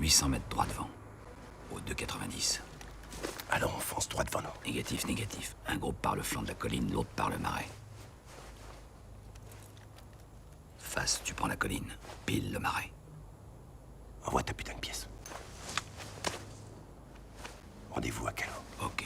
800 mètres droit devant. Au 2,90. Alors on fonce droit devant nous. Négatif, négatif. Un groupe par le flanc de la colline, l'autre par le marais. Face, tu prends la colline. Pile le marais. Envoie ta putain de pièce. Rendez-vous à Calo. Ok.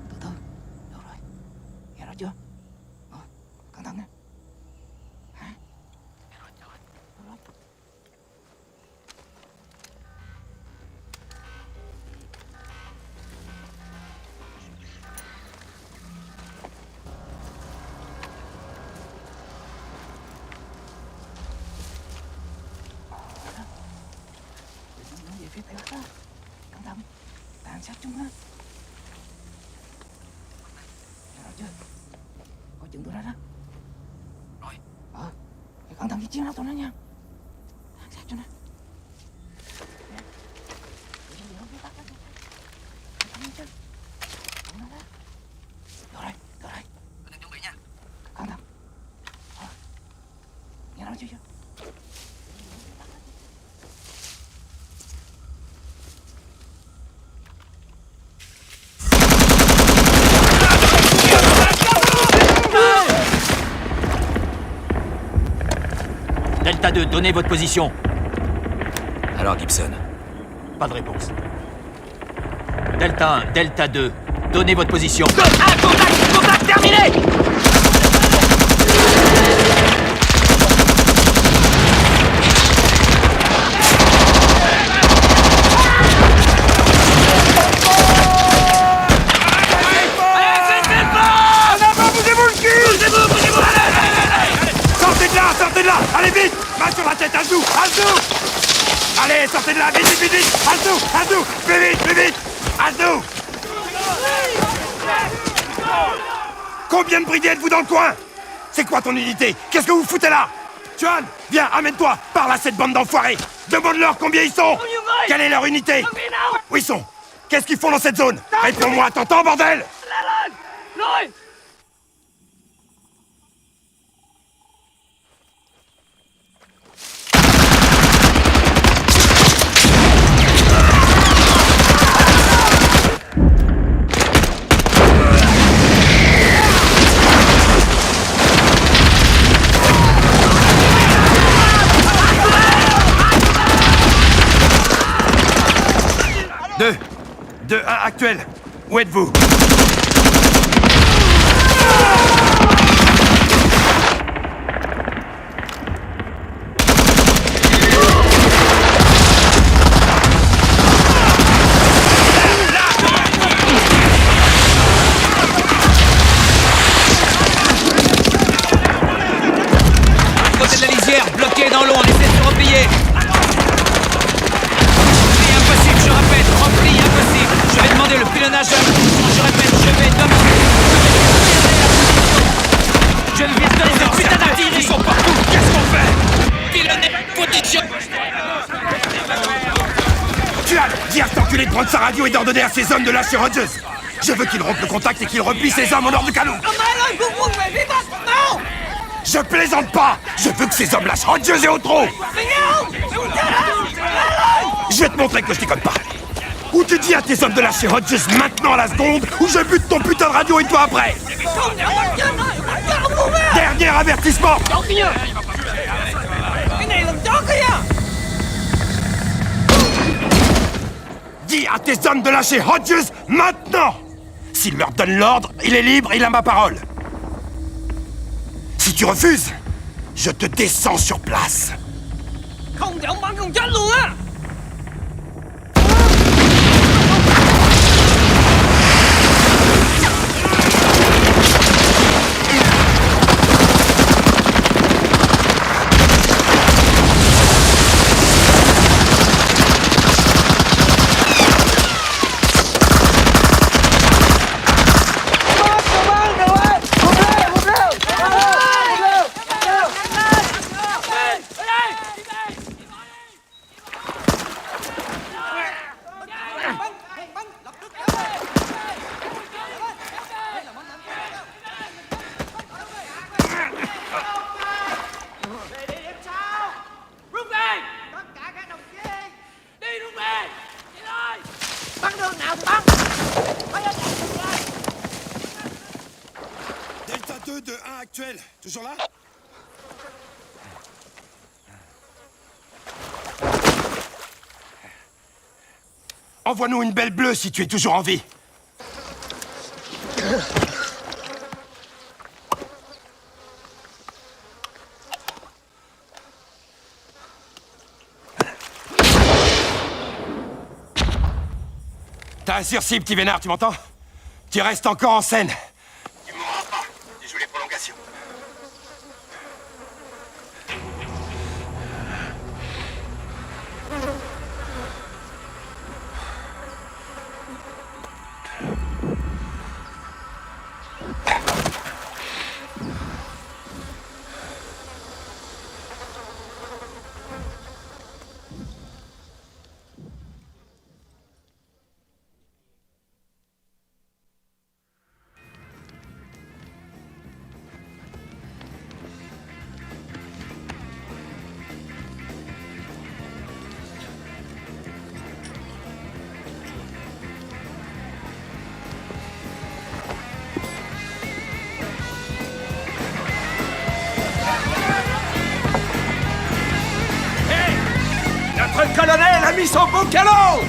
Từ từ, được rồi. Nghe rõ chưa? Cẩn thận nè. Hả? Nghe rõ chưa? Được rồi. Nó về phía tây bắc đó. Cẩn thận. Tàn sát chúng nó. Nghe rõ chưa? Có chừng tụi nó đó. Rồi. Phải cẩn thận cái chiến đấu tụi nó nha. Tàn sát cho nó. Nè. Tụi nó về hướng phía bắc đó. Cẩn thận chứ. Tụi nó đó. Được rồi, được rồi. Đừng chuẩn bị nha. Cẩn thận. Nghe rõ chưa? Delta 2, donnez votre position. Alors, Gibson. Pas de réponse. Delta 1, Delta 2, donnez votre position. Contact! Contact terminé! Sortez de là! Sortez de là! Allez vite! Main sur la tête, à dessous! À dessous! Allez, sortez de là! Vite, vite, vite, vite! À dessous! À dessous! Plus vite, plus vite! À dessous! Combien de brigades êtes-vous dans le coin? C'est quoi ton unité? Qu'est-ce que vous foutez là? Juan, viens, amène-toi! Parle à cette bande d'enfoirés! Demande-leur combien ils sont! Quelle est leur unité? Où ils sont? Qu'est-ce qu'ils font dans cette zone? Réponds-moi, t'entends, bordel? Deux, un actuel. Où êtes-vous? Côté de la lisière, bloqué dans l'eau, on essaie de se replier. Impossible, je répète, repli impossible. Je vais demander le pilonnage à la position, je répète, je vais demander... Je ne vais te donner cette putain d'artillerie. Ils sont partout, qu'est-ce qu'on fait? Pilonner, position. Juan, dis à cet enculé de prendre sa radio et d'ordonner à ses hommes de lâcher Rogers. Je veux qu'il rompe le contact et qu'il replie ses hommes en hors de Calo. Je plaisante pas! Je veux que ces hommes lâchent Hodges et Otro! Je vais te montrer que je déconne pas! Ou tu dis à tes hommes de lâcher Hodges maintenant à la seconde, ou je bute ton putain de radio et toi après! Dernier avertissement! Dis à tes hommes de lâcher Hodges maintenant! S'il leur donne l'ordre, il est libre, il a ma parole. Si tu refuses, je te descends sur place. Không thể ông bắn không chết luôn á. Delta 2 de 1 actuel, toujours là? Envoie-nous une belle bleue si tu es toujours en vie. T'as un sursis, petit vénard, tu m'entends? Tu restes encore en scène. Tu mourras pas, tu joues les prolongations. Notre colonel a mis son beau calot.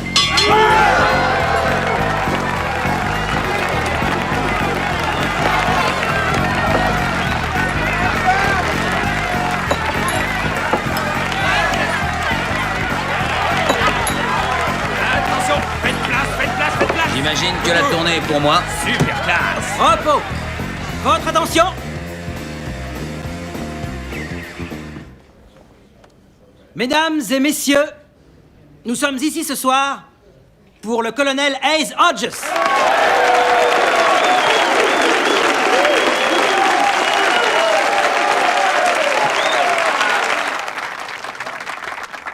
Attention, faites place. J'imagine que la tournée est pour moi. Super classe. Repos. Votre attention. Mesdames et messieurs, nous sommes ici ce soir pour le colonel Hayes Hodges.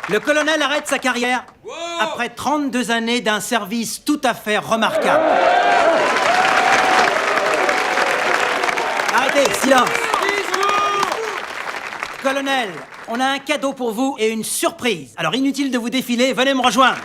Le colonel arrête sa carrière après 32 années d'un service tout à fait remarquable. Arrêtez, silence. Colonel, on a un cadeau pour vous et une surprise. Alors inutile de vous défiler, venez me rejoindre.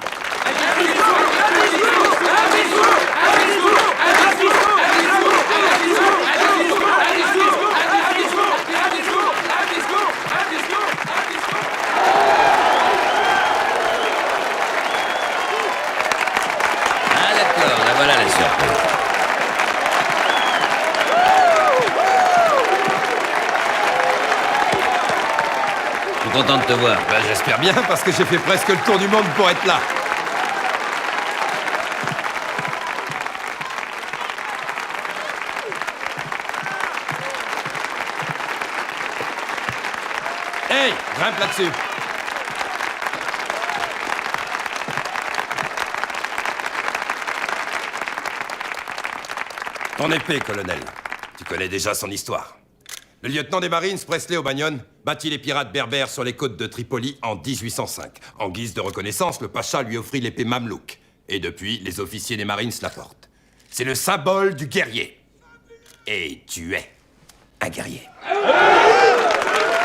Ah d'accord, là voilà la surprise. Je suis content de te voir. Bah, j'espère bien, parce que j'ai fait presque le tour du monde pour être là. Hey, grimpe là-dessus. Ton épée, colonel. Tu connais déjà son histoire. Le lieutenant des Marines, Presley O'Banion, battit les pirates berbères sur les côtes de Tripoli en 1805. En guise de reconnaissance, le pacha lui offrit l'épée mamelouk. Et depuis, les officiers des Marines la portent. C'est le symbole du guerrier. Et tu es un guerrier.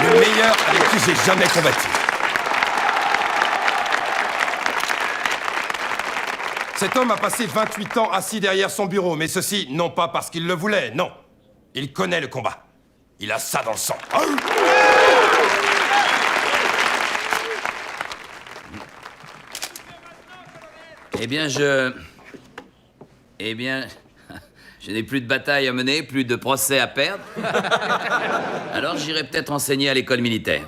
Le meilleur avec qui j'ai jamais combattu. Cet homme a passé 28 ans assis derrière son bureau, mais ceci, non pas parce qu'il le voulait, non. Il connaît le combat. Il a ça dans le sang. Eh bien, je n'ai plus de bataille à mener, plus de procès à perdre. Alors j'irai peut-être enseigner à l'école militaire.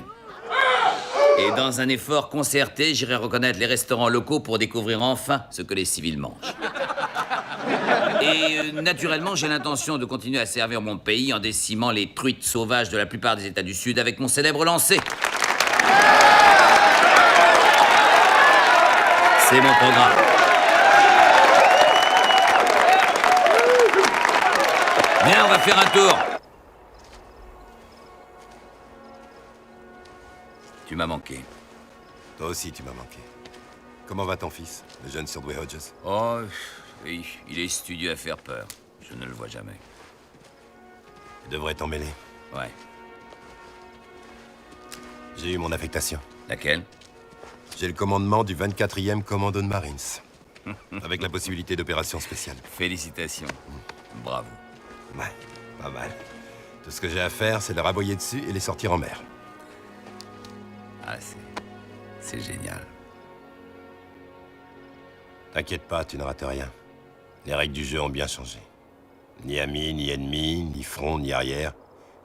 Et dans un effort concerté, j'irai reconnaître les restaurants locaux pour découvrir enfin ce que les civils mangent. Et naturellement, j'ai l'intention de continuer à servir mon pays en décimant les truites sauvages de la plupart des États du Sud avec mon célèbre lancer. C'est mon programme. Viens, on va faire un tour. Tu m'as manqué. Toi aussi, tu m'as manqué. Comment va ton fils, le jeune Surdway Hodges? Oh, oui, il est studieux à faire peur. Je ne le vois jamais. Tu devrais t'en mêler. Ouais. J'ai eu mon affectation. Laquelle? J'ai le commandement du 24e commando de Marines. Avec la possibilité d'opérations spéciales. Félicitations. Bravo. Ouais, pas mal. Tout ce que j'ai à faire, c'est les raboyer dessus et les sortir en mer. Ah, c'est génial. T'inquiète pas, tu ne rates rien. Les règles du jeu ont bien changé. Ni amis, ni ennemis, ni front, ni arrière.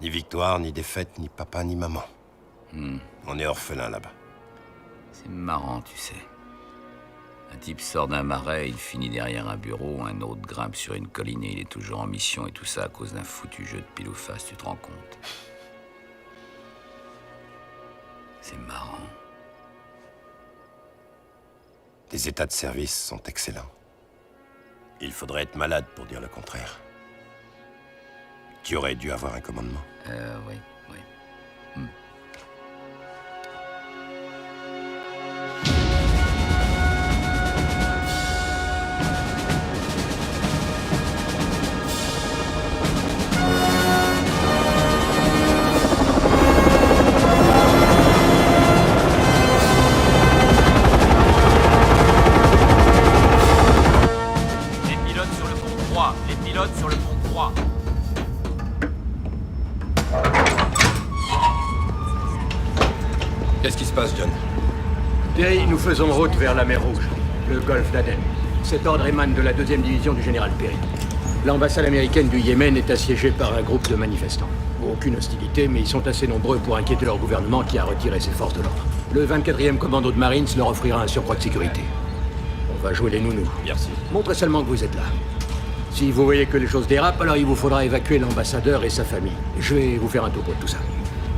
Ni victoire, ni défaite, ni papa, ni maman. On est orphelin là-bas. C'est marrant, tu sais. Un type sort d'un marais, il finit derrière un bureau, un autre grimpe sur une colline et il est toujours en mission, et tout ça à cause d'un foutu jeu de pile ou face, tu te rends compte? C'est marrant. Les états de service sont excellents. Il faudrait être malade pour dire le contraire. Tu aurais dû avoir un commandement. Oui. Les pilotes sur le pont 3. Qu'est-ce qui se passe, John? Terry, nous faisons route vers la mer Rouge, le golfe d'Aden. Cet ordre émane de la 2e division du général Perry. L'ambassade américaine du Yémen est assiégée par un groupe de manifestants. Aucune hostilité, mais ils sont assez nombreux pour inquiéter leur gouvernement qui a retiré ses forces de l'ordre. Le 24e commando de Marines leur offrira un surcroît de sécurité. On va jouer les nounous. Merci. Montrez seulement que vous êtes là. Si vous voyez que les choses dérapent, alors il vous faudra évacuer l'ambassadeur et sa famille. Je vais vous faire un topo de tout ça.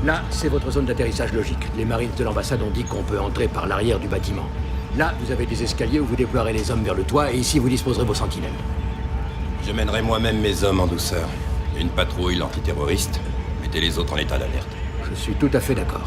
Là, c'est votre zone d'atterrissage logique. Les Marines de l'ambassade ont dit qu'on peut entrer par l'arrière du bâtiment. Là, vous avez des escaliers où vous déploierez les hommes vers le toit, et ici, vous disposerez vos sentinelles. Je mènerai moi-même mes hommes en douceur. Une patrouille l'antiterroriste. Mettez les autres en état d'alerte. Je suis tout à fait d'accord.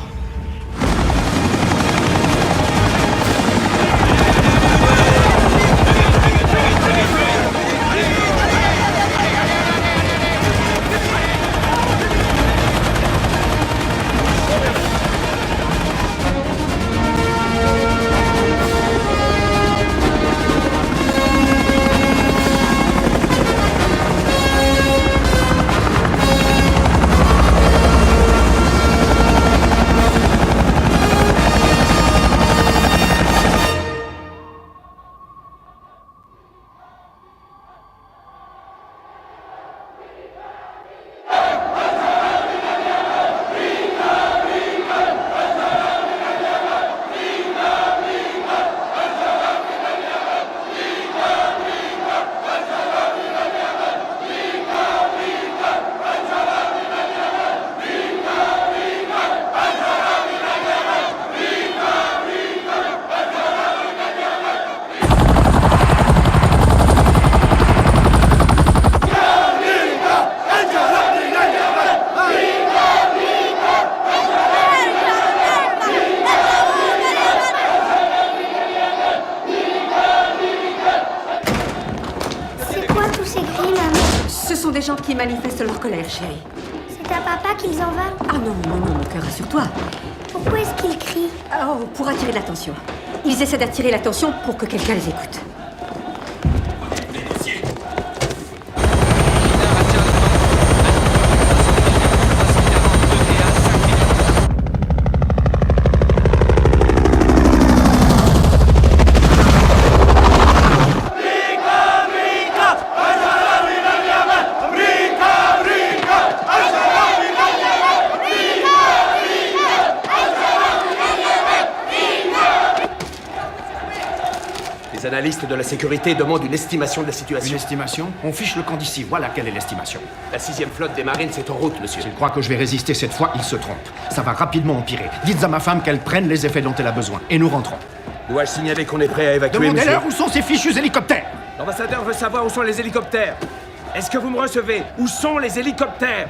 Qui manifestent leur colère, chérie. C'est à papa qu'ils en veulent? Ah non, non, non, mon cœur, rassure-toi. Pourquoi est-ce qu'ils crient? Oh, pour attirer l'attention. Ils essaient d'attirer l'attention pour que quelqu'un les écoute. Les analystes de la sécurité demandent une estimation de la situation. Une estimation? On fiche le camp d'ici, voilà quelle est l'estimation. La 6e flotte des marines est en route, monsieur. S'il croit que je vais résister cette fois, il se trompe. Ça va rapidement empirer. Dites à ma femme qu'elle prenne les effets dont elle a besoin. Et nous rentrons. Dois-je signaler qu'on est prêt à évacuer, monsieur? Demandez-leur où sont ces fichus hélicoptères. L'ambassadeur veut savoir où sont les hélicoptères. Est-ce que vous me recevez? Où sont les hélicoptères?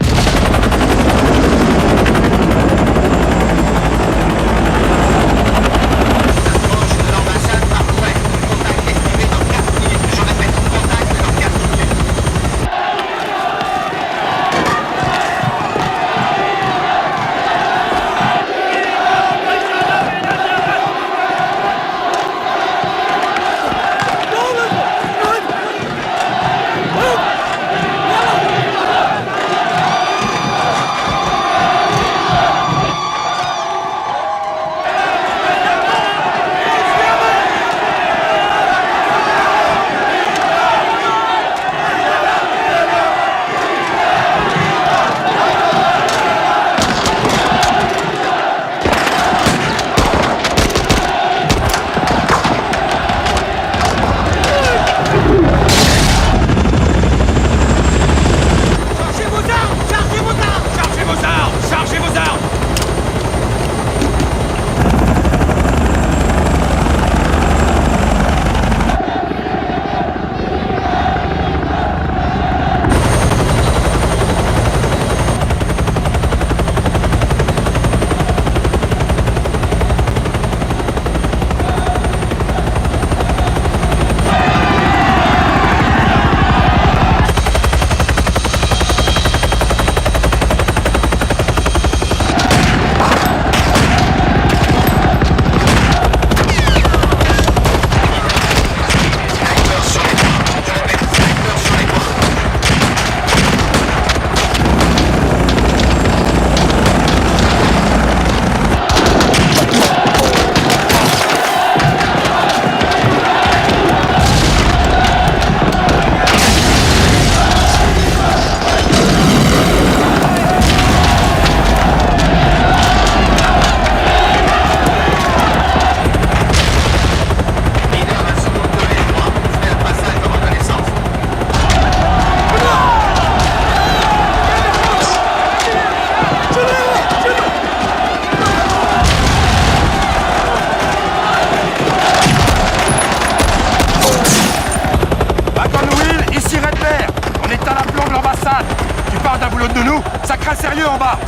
sérieux en bas.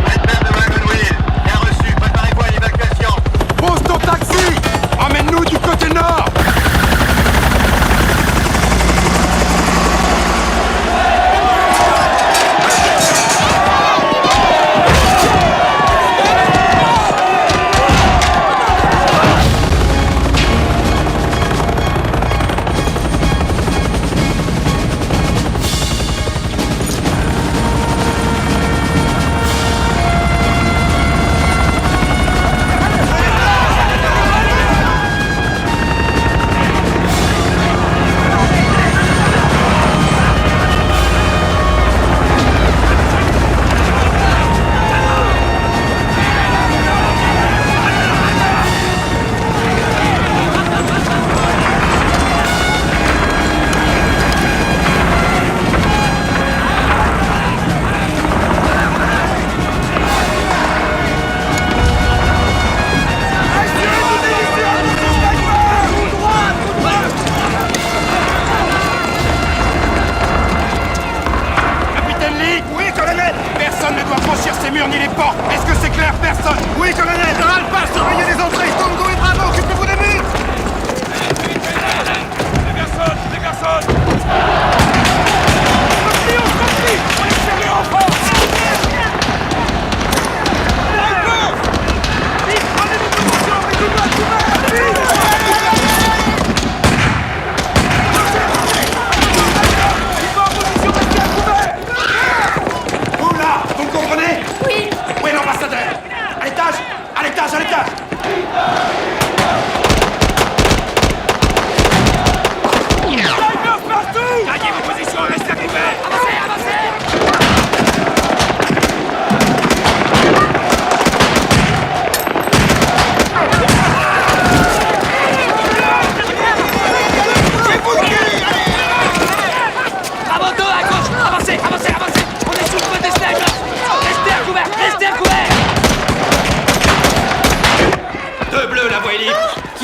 Redman de Wagonville, bien reçu, préparez-vous à l'évacuation. Pose ton taxi. Emmène-nous du côté nord.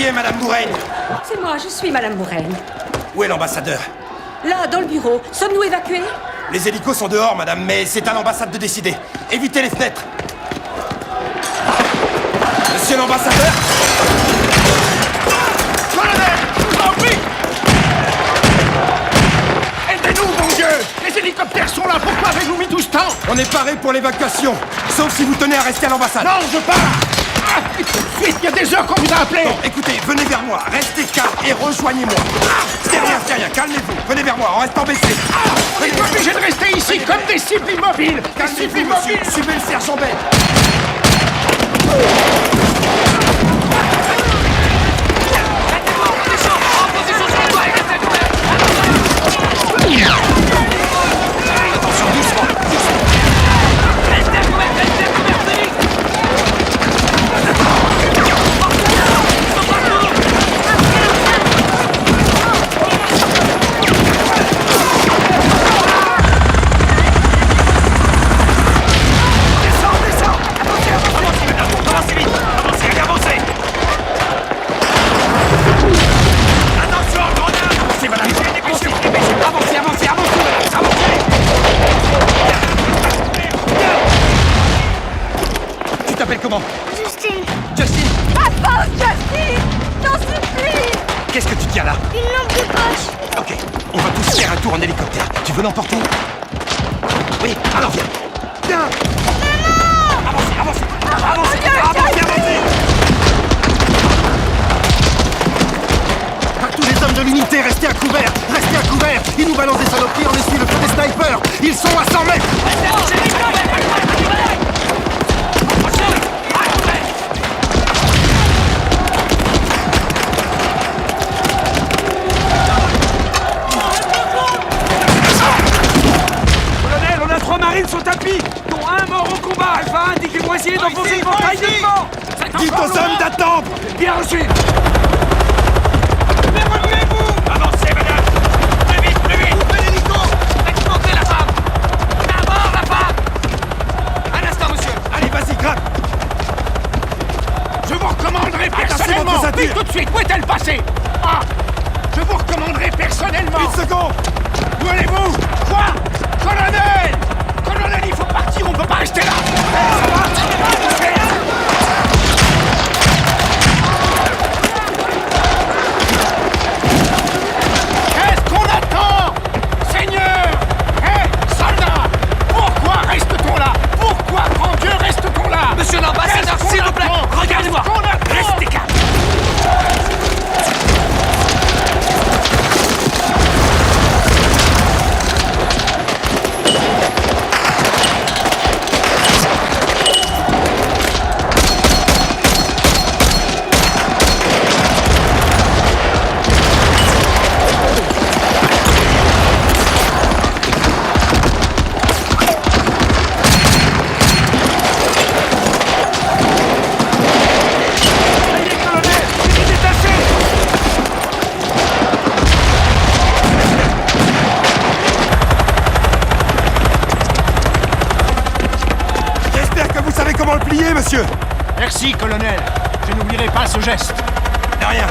est Madame Mouraine? C'est moi, je suis Madame Mouraine. Où est l'ambassadeur? Là, dans le bureau. Sommes-nous évacués? Les hélicos sont dehors, madame, mais c'est à l'ambassade de décider. Évitez les fenêtres. Monsieur l'ambassadeur? Colonel, je vous en prie! Aidez-nous, mon Dieu! Les hélicoptères sont là, pourquoi avez-vous mis tout ce temps? On est paré pour l'évacuation, sauf si vous tenez à rester à l'ambassade. Non, je pars! Ah, tout de suite, il y a des heures qu'on vous a appelé! Bon, écoutez, venez vers moi, restez calme et rejoignez-moi. C'est rien, calmez-vous, venez vers moi, en restant baissé. On est obligés de rester ici comme des cibles immobiles! Des cibles Calmez-vous, monsieur, immobiles! suivez le sergent Bell. Comment? Justine. Justine? Papa, Justine! T'en supplie! Qu'est-ce que tu tiens là? Une lampe de poche. Ok, on va tous faire un tour en hélicoptère. Tu veux l'emporter? Oui, alors viens. Viens! Maman! Avancez! Avancez! À tous les hommes de l'unité, restez à couvert! Restez à couvert! Ils nous balancent des saloperies, on essuie le feu des snipers! Ils sont à 100 mètres! Colonel, on a 3 marines sur tapis, dont un mort au combat. Alpha 1 dit qu'ils vont essayer d'enfoncer le portail de devant. Dites aux hommes d'attendre! Bien reçu. Mais remuez-vous! Avancez, madame! Plus vite! Ouvrez l'hélico! Faites monter la femme! On a à bord, la femme! Un instant, monsieur! Allez, vas-y, gratte! Je vous recommanderai Attanchez personnellement. votre ceinture. Oui, tout de suite, où est-elle passée? Ah! Je vous recommanderai personnellement. Une seconde! Où allez-vous? Quoi? Colonel! Colonel, il faut partir, on peut pas rester là! Qu'est-ce qu'on attend? Seigneur! Hé, soldats! Pourquoi reste-t-on là? Pourquoi, grand Dieu, reste-t-on là? Monsieur l'ambassadeur, Qu'est-ce qu'on s'il vous plaît, attend? regardez-moi. Qu'est-ce qu'on attend? Restez calme. J'espère que vous savez comment le plier, monsieur! Merci, colonel. Je n'oublierai pas ce geste. De rien!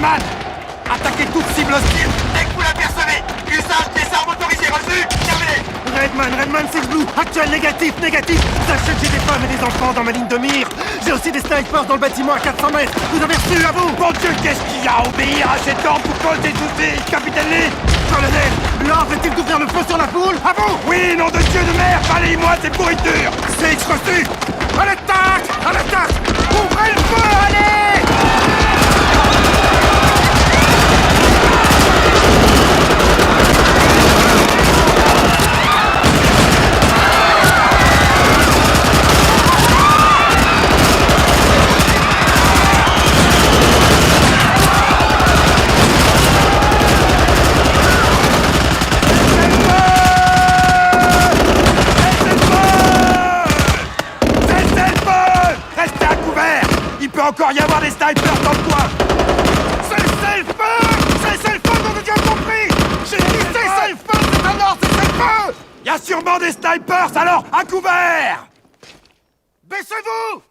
Redman! Attaquez toute cible hostile dès que vous l'apercevez! Usage des armes autorisées, reçu! Terminé! Redman, 6 Blue! Actuel négatif! Sachez que j'ai des femmes et des enfants dans ma ligne de mire! J'ai aussi des snipers dans le bâtiment à 400 mètres! Vous avez reçu, à vous! Mon Dieu, qu'est-ce qu'il y a à obéir à cet ordre pour cause des soucis, capitaine Lee! Colonel, l'ordre est-il d'ouvrir le feu sur la foule? À vous! Oui, nom de Dieu de mer! Balayez-moi ces pourritures! C'est reçu! À l'attaque! Ouvrez le feu, allez! Encore y avoir des snipers dans le coin! Cessez le feu, nom de Dieu compris! J'ai dit cessez le feu, c'est un ordre, cessez le feu! Y a sûrement des snipers, alors à couvert! Baissez-vous!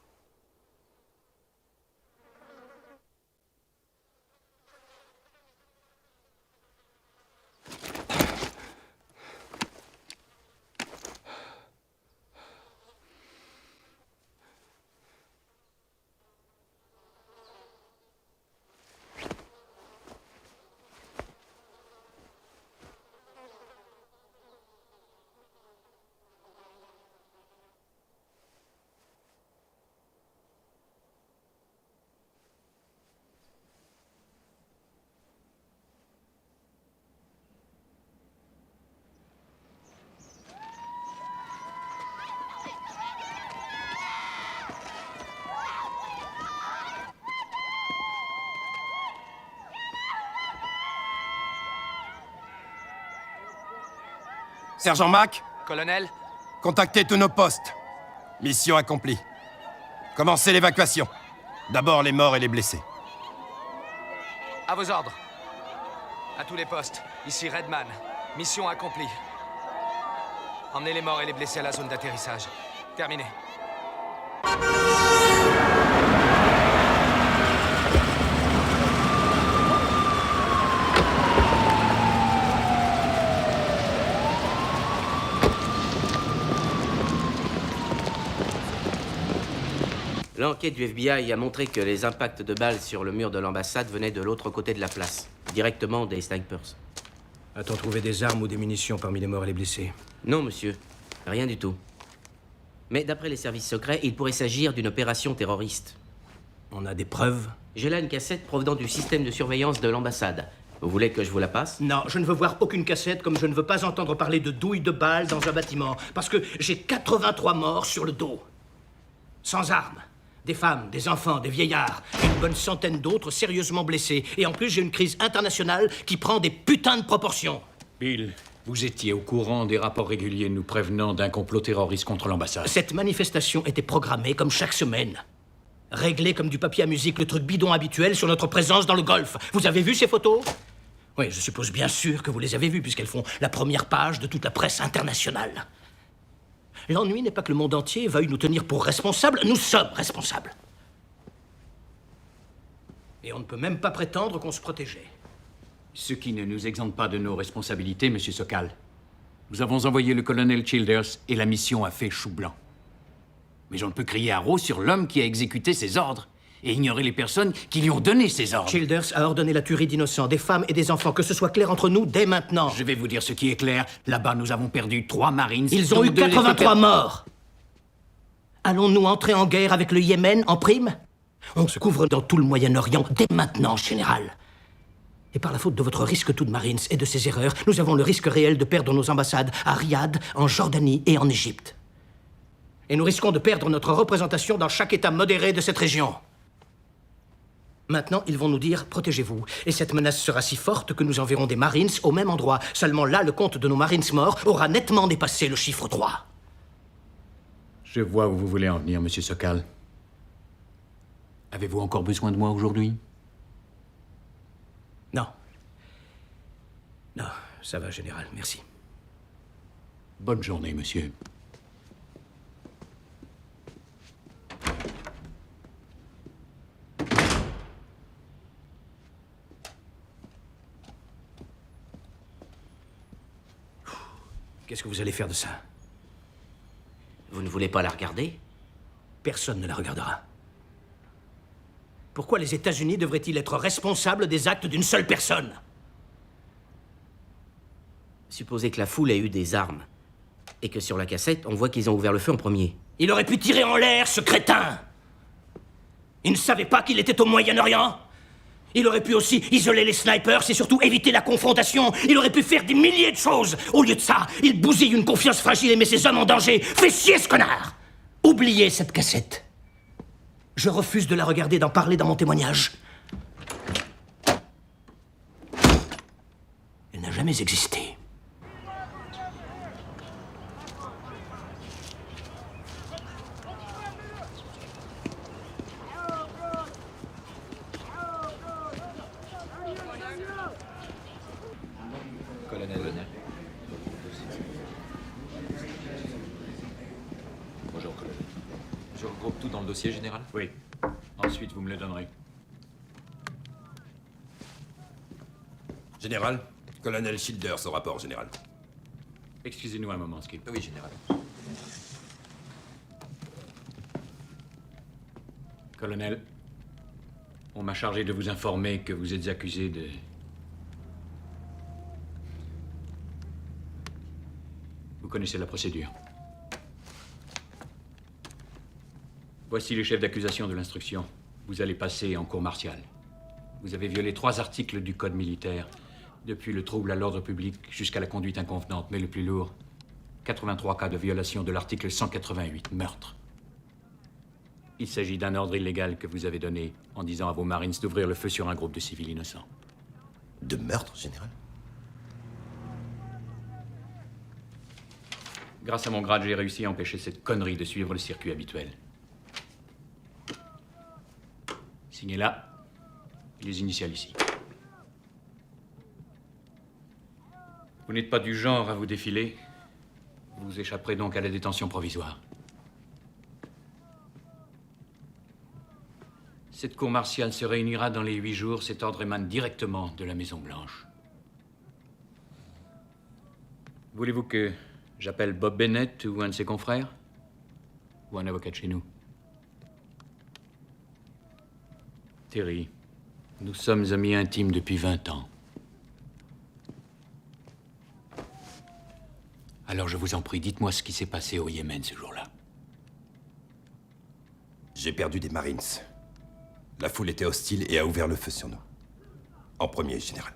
Sergent Mac? Colonel? Contactez tous nos postes. Mission accomplie. Commencez l'évacuation. D'abord les morts et les blessés. À vos ordres. À tous les postes. Ici Redman. Mission accomplie. Emmenez les morts et les blessés à la zone d'atterrissage. Terminé. L'enquête du FBI a montré que les impacts de balles sur le mur de l'ambassade venaient de l'autre côté de la place, directement des snipers. A-t-on trouvé des armes ou des munitions parmi les morts et les blessés? Non, monsieur. Rien du tout. Mais d'après les services secrets, il pourrait s'agir d'une opération terroriste. On a des preuves? J'ai là une cassette provenant du système de surveillance de l'ambassade. Vous voulez que je vous la passe? Non, je ne veux voir aucune cassette, comme je ne veux pas entendre parler de douilles de balles dans un bâtiment, parce que j'ai 83 morts sur le dos. Sans armes. Des femmes, des enfants, des vieillards, et une bonne centaine d'autres sérieusement blessés. Et en plus, j'ai une crise internationale qui prend des putains de proportions. Bill, vous étiez au courant des rapports réguliers nous prévenant d'un complot terroriste contre l'ambassade. Cette manifestation était programmée comme chaque semaine. Réglée comme du papier à musique, le truc bidon habituel sur notre présence dans le Golfe. Vous avez vu ces photos? Oui, je suppose bien sûr que vous les avez vues, puisqu'elles font la première page de toute la presse internationale. L'ennui n'est pas que le monde entier veuille nous tenir pour responsables, nous sommes responsables. Et on ne peut même pas prétendre qu'on se protégeait. Ce qui ne nous exempte pas de nos responsabilités, Monsieur Sokal. Nous avons envoyé le colonel Childers et la mission a fait chou blanc. Mais on ne peut crier haro sur l'homme qui a exécuté ses ordres et ignorer les personnes qui lui ont donné ces ordres. Childers a ordonné la tuerie d'innocents, des femmes et des enfants, que ce soit clair entre nous dès maintenant. Je vais vous dire ce qui est clair. Là-bas, nous avons perdu 3 Marines. Ils ont eu 83 morts. Allons-nous entrer en guerre avec le Yémen en prime? On se couvre dans tout le Moyen-Orient dès maintenant, général. Et par la faute de votre risque tout de Marines et de ses erreurs, nous avons le risque réel de perdre nos ambassades à Riyad, en Jordanie et en Égypte. Et nous risquons de perdre notre représentation dans chaque État modéré de cette région. Maintenant, ils vont nous dire « protégez-vous ». Et cette menace sera si forte que nous enverrons des Marines au même endroit. Seulement là, le compte de nos Marines morts aura nettement dépassé le chiffre 3. Je vois où vous voulez en venir, Monsieur Sokal. Avez-vous encore besoin de moi aujourd'hui? Non. Non, ça va, général, merci. Bonne journée, monsieur. Qu'est-ce que vous allez faire de ça? Vous ne voulez pas la regarder? Personne ne la regardera. Pourquoi les États-Unis devraient-ils être responsables des actes d'une seule personne? Supposez que la foule ait eu des armes, et que sur la cassette, on voit qu'ils ont ouvert le feu en premier. Il aurait pu tirer en l'air, ce crétin! Il ne savait pas qu'il était au Moyen-Orient? Il aurait pu aussi isoler les snipers et surtout éviter la confrontation. Il aurait pu faire des milliers de choses. Au lieu de ça, il bousille une confiance fragile et met ses hommes en danger. Fais chier, ce connard! Oubliez cette cassette. Je refuse de la regarder, d'en parler dans mon témoignage. Elle n'a jamais existé. Colonel. Bonjour, colonel. Je regroupe tout dans le dossier, général? Oui. Ensuite, vous me le donnerez. Général, colonel Childers au rapport, général. Excusez-nous un moment, Skip. Oui, général. Colonel, on m'a chargé de vous informer que vous êtes accusé de... Vous connaissez la procédure. Voici les chefs d'accusation de l'instruction. Vous allez passer en cour martiale. Vous avez violé 3 articles du Code militaire, depuis le trouble à l'ordre public jusqu'à la conduite inconvenante, mais le plus lourd, 83 cas de violation de l'article 188, meurtre. Il s'agit d'un ordre illégal que vous avez donné en disant à vos Marines d'ouvrir le feu sur un groupe de civils innocents. De meurtre, général? Grâce à mon grade, j'ai réussi à empêcher cette connerie de suivre le circuit habituel. Signez là, et les initiales ici. Vous n'êtes pas du genre à vous défiler. Vous échapperez donc à la détention provisoire. Cette cour martiale se réunira dans les 8 jours. Cet ordre émane directement de la Maison-Blanche. Voulez-vous que j'appelle Bob Bennett ou un de ses confrères? Ou un avocat de chez nous? Terry, nous sommes amis intimes depuis 20 ans. Alors je vous en prie, dites-moi ce qui s'est passé au Yémen ce jour-là. J'ai perdu des Marines. La foule était hostile et a ouvert le feu sur nous. En premier, général.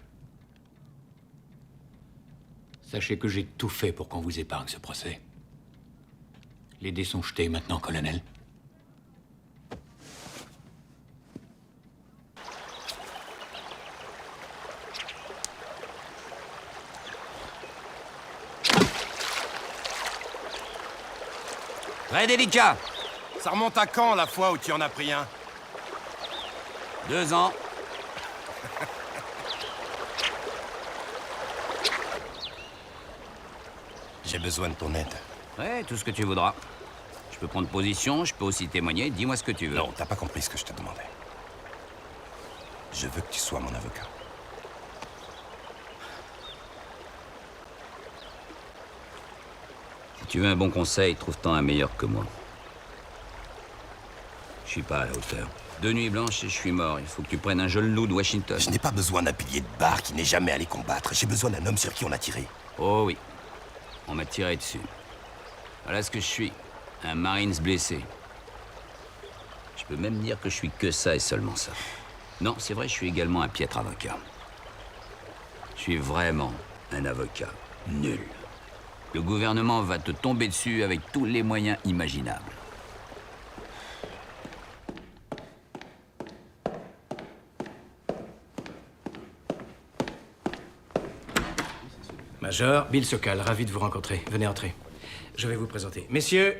Sachez que j'ai tout fait pour qu'on vous épargne ce procès. Les dés sont jetés maintenant, colonel. Très délicat. Ça remonte à quand, la fois où tu en as pris un? 2 ans. J'ai besoin de ton aide. Ouais, tout ce que tu voudras. Je peux prendre position, je peux aussi témoigner. Dis-moi ce que tu veux. Non, t'as pas compris ce que je te demandais. Je veux que tu sois mon avocat. Si tu veux un bon conseil, trouve-t'en un meilleur que moi. Je suis pas à la hauteur. 2 nuits blanches et je suis mort. Il faut que tu prennes un genou de Washington. Je n'ai pas besoin d'un pilier de bar qui n'est jamais allé combattre. J'ai besoin d'un homme sur qui on a tiré. Oh oui. On m'a tiré dessus. Voilà ce que je suis. Un Marines blessé. Je peux même dire que je suis que ça et seulement ça. Non, c'est vrai, je suis également un piètre avocat. Je suis vraiment un avocat nul. Le gouvernement va te tomber dessus avec tous les moyens imaginables. Major, Bill Sokal, ravi de vous rencontrer. Venez entrer. Je vais vous présenter. Messieurs,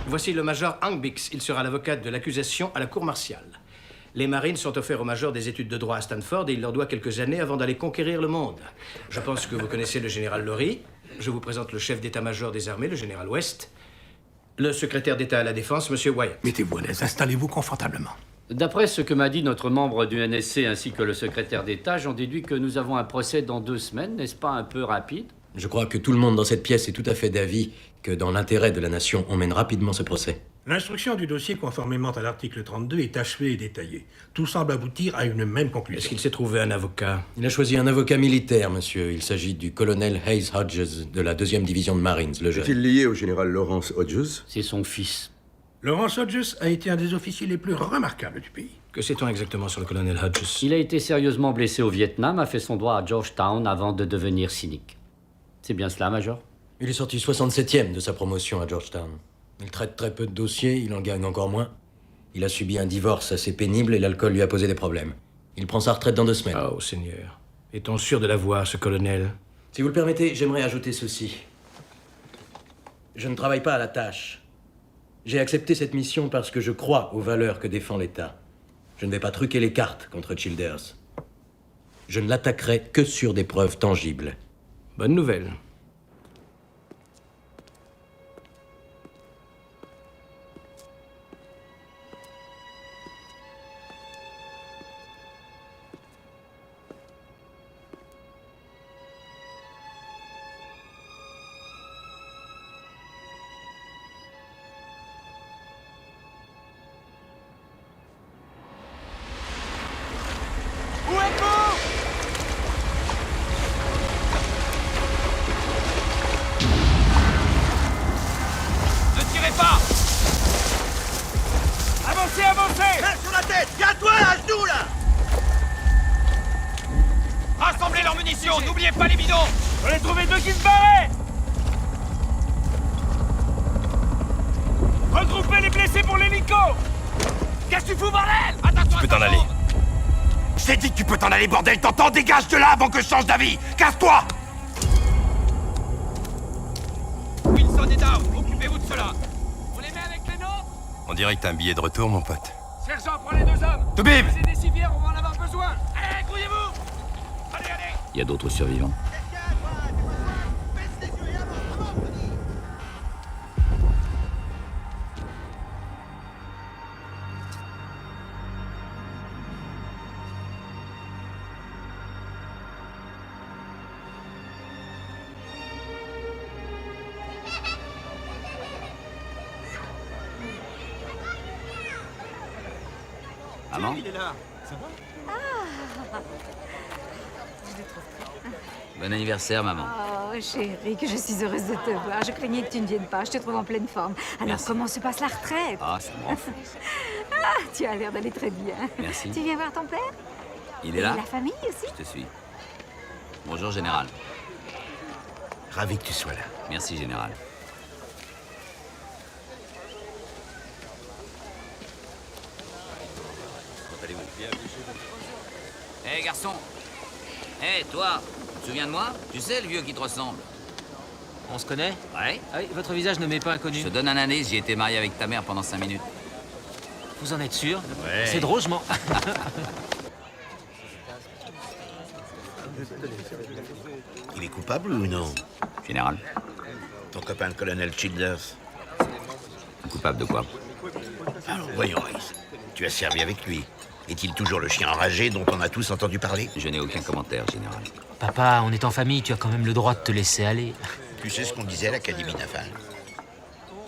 voici le major Hank Bix. Il sera l'avocat de l'accusation à la cour martiale. Les Marines sont offerts au major des études de droit à Stanford et il leur doit quelques années avant d'aller conquérir le monde. Je pense que vous connaissez le général Laurie. Je vous présente le chef d'état-major des armées, le général West. Le secrétaire d'État à la Défense, monsieur Wyatt. Mettez-vous à l'aise, installez-vous confortablement. D'après ce que m'a dit notre membre du NSC ainsi que le secrétaire d'État, j'en déduis que nous avons un procès dans 2 semaines, n'est-ce pas un peu rapide? Je crois que tout le monde dans cette pièce est tout à fait d'avis que dans l'intérêt de la nation, on mène rapidement ce procès. L'instruction du dossier, conformément à l'article 32, est achevée et détaillée. Tout semble aboutir à une même conclusion. Est-ce qu'il s'est trouvé un avocat? Il a choisi un avocat militaire, monsieur. Il s'agit du colonel Hayes Hodges de la 2e division de Marines, le jeune. Est-il lié au général Lawrence Hodges? C'est son fils. Lawrence Hodges a été un des officiers les plus remarquables du pays. Que sait-on exactement sur le colonel Hodges? Il a été sérieusement blessé au Vietnam, a fait son droit à Georgetown avant de devenir cynique. C'est bien cela, Major? Il est sorti 67e de sa promotion à Georgetown. Il traite très peu de dossiers, il en gagne encore moins. Il a subi un divorce assez pénible et l'alcool lui a posé des problèmes. Il prend sa retraite dans 2 semaines. Oh, Seigneur. Est-on sûr de l'avoir, ce colonel? Si vous le permettez, j'aimerais ajouter ceci. Je ne travaille pas à la tâche. J'ai accepté cette mission parce que je crois aux valeurs que défend l'État. Je ne vais pas truquer les cartes contre Childers. Je ne l'attaquerai que sur des preuves tangibles. Bonne nouvelle. Rassemblez leurs munitions, n'oubliez pas les bidons. J'en ai trouvé 2 qui se barraient. Regroupez les blessés pour l'hélico. Qu'est-ce que tu fous, bordel? Attention, Tu peux t'en aller. Je t'ai dit que tu peux t'en aller, bordel, t'entends? Dégage de là avant que je change d'avis. Casse-toi. Wilson et Down, occupez-vous de cela. On les met avec les nôtres? On dirait que t'as un billet de retour, mon pote. Sergent, prends les 2 hommes. Toubib! C'est des civières, on va en avoir besoin. Allez, grouillez-vous. Allez, allez. Il y a d'autres survivants. Maman? Il est là. Ça va? Bon anniversaire, maman. Oh, chérie, que je suis heureuse de te voir. Je craignais que tu ne viennes pas. Je te trouve en pleine forme. Alors, Merci. comment se passe la retraite? Ah, ça me rend fou. Ah, tu as l'air d'aller très bien. Merci. Tu viens voir ton père? Il est là? Et la famille aussi? Je te suis. Bonjour, Général. Ravi que tu sois là. Merci, Général. Comment allez-vous? Hé, garçon! Hé, toi! Tu te souviens de moi? Tu sais, le vieux qui te ressemble? On se connaît? Ouais. Ah oui, votre visage ne m'est pas inconnu. Je te donne un indice, j'ai été marié avec ta mère pendant 5 minutes. Vous en êtes sûr? Ouais. C'est drôle, je m'en... Il est coupable ou non? Général. Ton copain le colonel Childers. Coupable de quoi? Alors, voyons, Reese. Tu as servi avec lui. Est-il toujours le chien enragé dont on a tous entendu parler? Je n'ai aucun commentaire, Général. Papa, on est en famille, tu as quand même le droit de te laisser aller. Tu sais ce qu'on disait à l'Académie navale.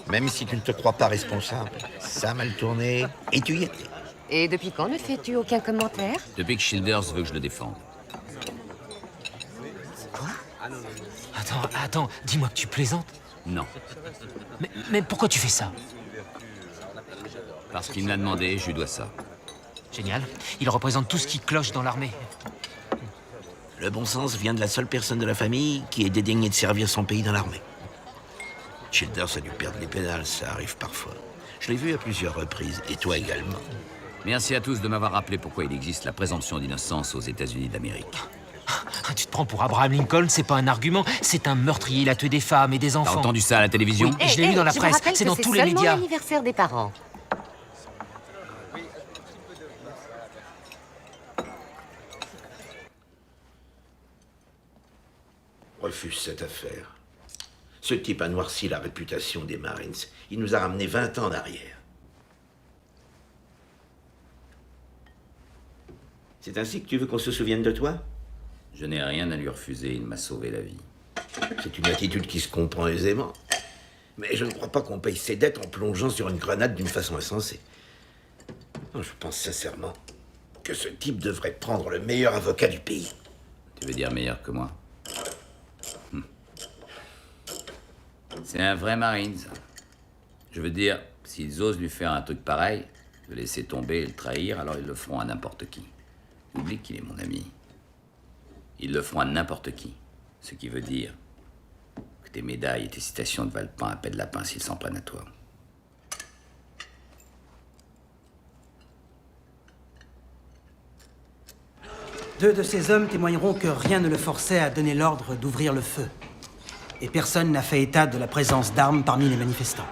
Même si tu ne te crois pas responsable, ça a mal tourné et tu y étais. Et depuis quand ne fais-tu aucun commentaire? Depuis que Childers veut que je le défende. Attends, dis-moi que tu plaisantes. Non. Mais pourquoi tu fais ça? Parce qu'il me l'a demandé, je lui dois ça. Génial. Il représente tout ce qui cloche dans l'armée. Le bon sens vient de la seule personne de la famille qui est dédaignée de servir son pays dans l'armée. Childers a dû perdre les pédales, ça arrive parfois. Je l'ai vu à plusieurs reprises, et toi également. Merci à tous de m'avoir rappelé pourquoi il existe la présomption d'innocence aux États-Unis d'Amérique. Ah, tu te prends pour Abraham Lincoln, c'est pas un argument, c'est un meurtrier, il a tué des femmes et des enfants. T'as entendu ça à la télévision? Oui, je l'ai lu dans la presse, c'est dans tous les médias. C'est seulement l'anniversaire des parents. Refuse cette affaire. Ce type a noirci la réputation des Marines. Il nous a ramenés 20 ans en arrière. C'est ainsi que tu veux qu'on se souvienne de toi? Je n'ai rien à lui refuser, il m'a sauvé la vie. C'est une attitude qui se comprend aisément. Mais je ne crois pas qu'on paye ses dettes en plongeant sur une grenade d'une façon insensée. Non, je pense sincèrement que ce type devrait prendre le meilleur avocat du pays. Tu veux dire meilleur que moi? C'est un vrai marine, ça. Je veux dire, s'ils osent lui faire un truc pareil, le laisser tomber et le trahir, alors ils le feront à n'importe qui. Oublie qu'il est mon ami. Ils le feront à n'importe qui. Ce qui veut dire que tes médailles et tes citations ne valent pas un pet de lapin s'ils s'en prennent à toi. Deux de ces hommes témoigneront que rien ne le forçait à donner l'ordre d'ouvrir le feu. Et personne n'a fait état de la présence d'armes parmi les manifestants.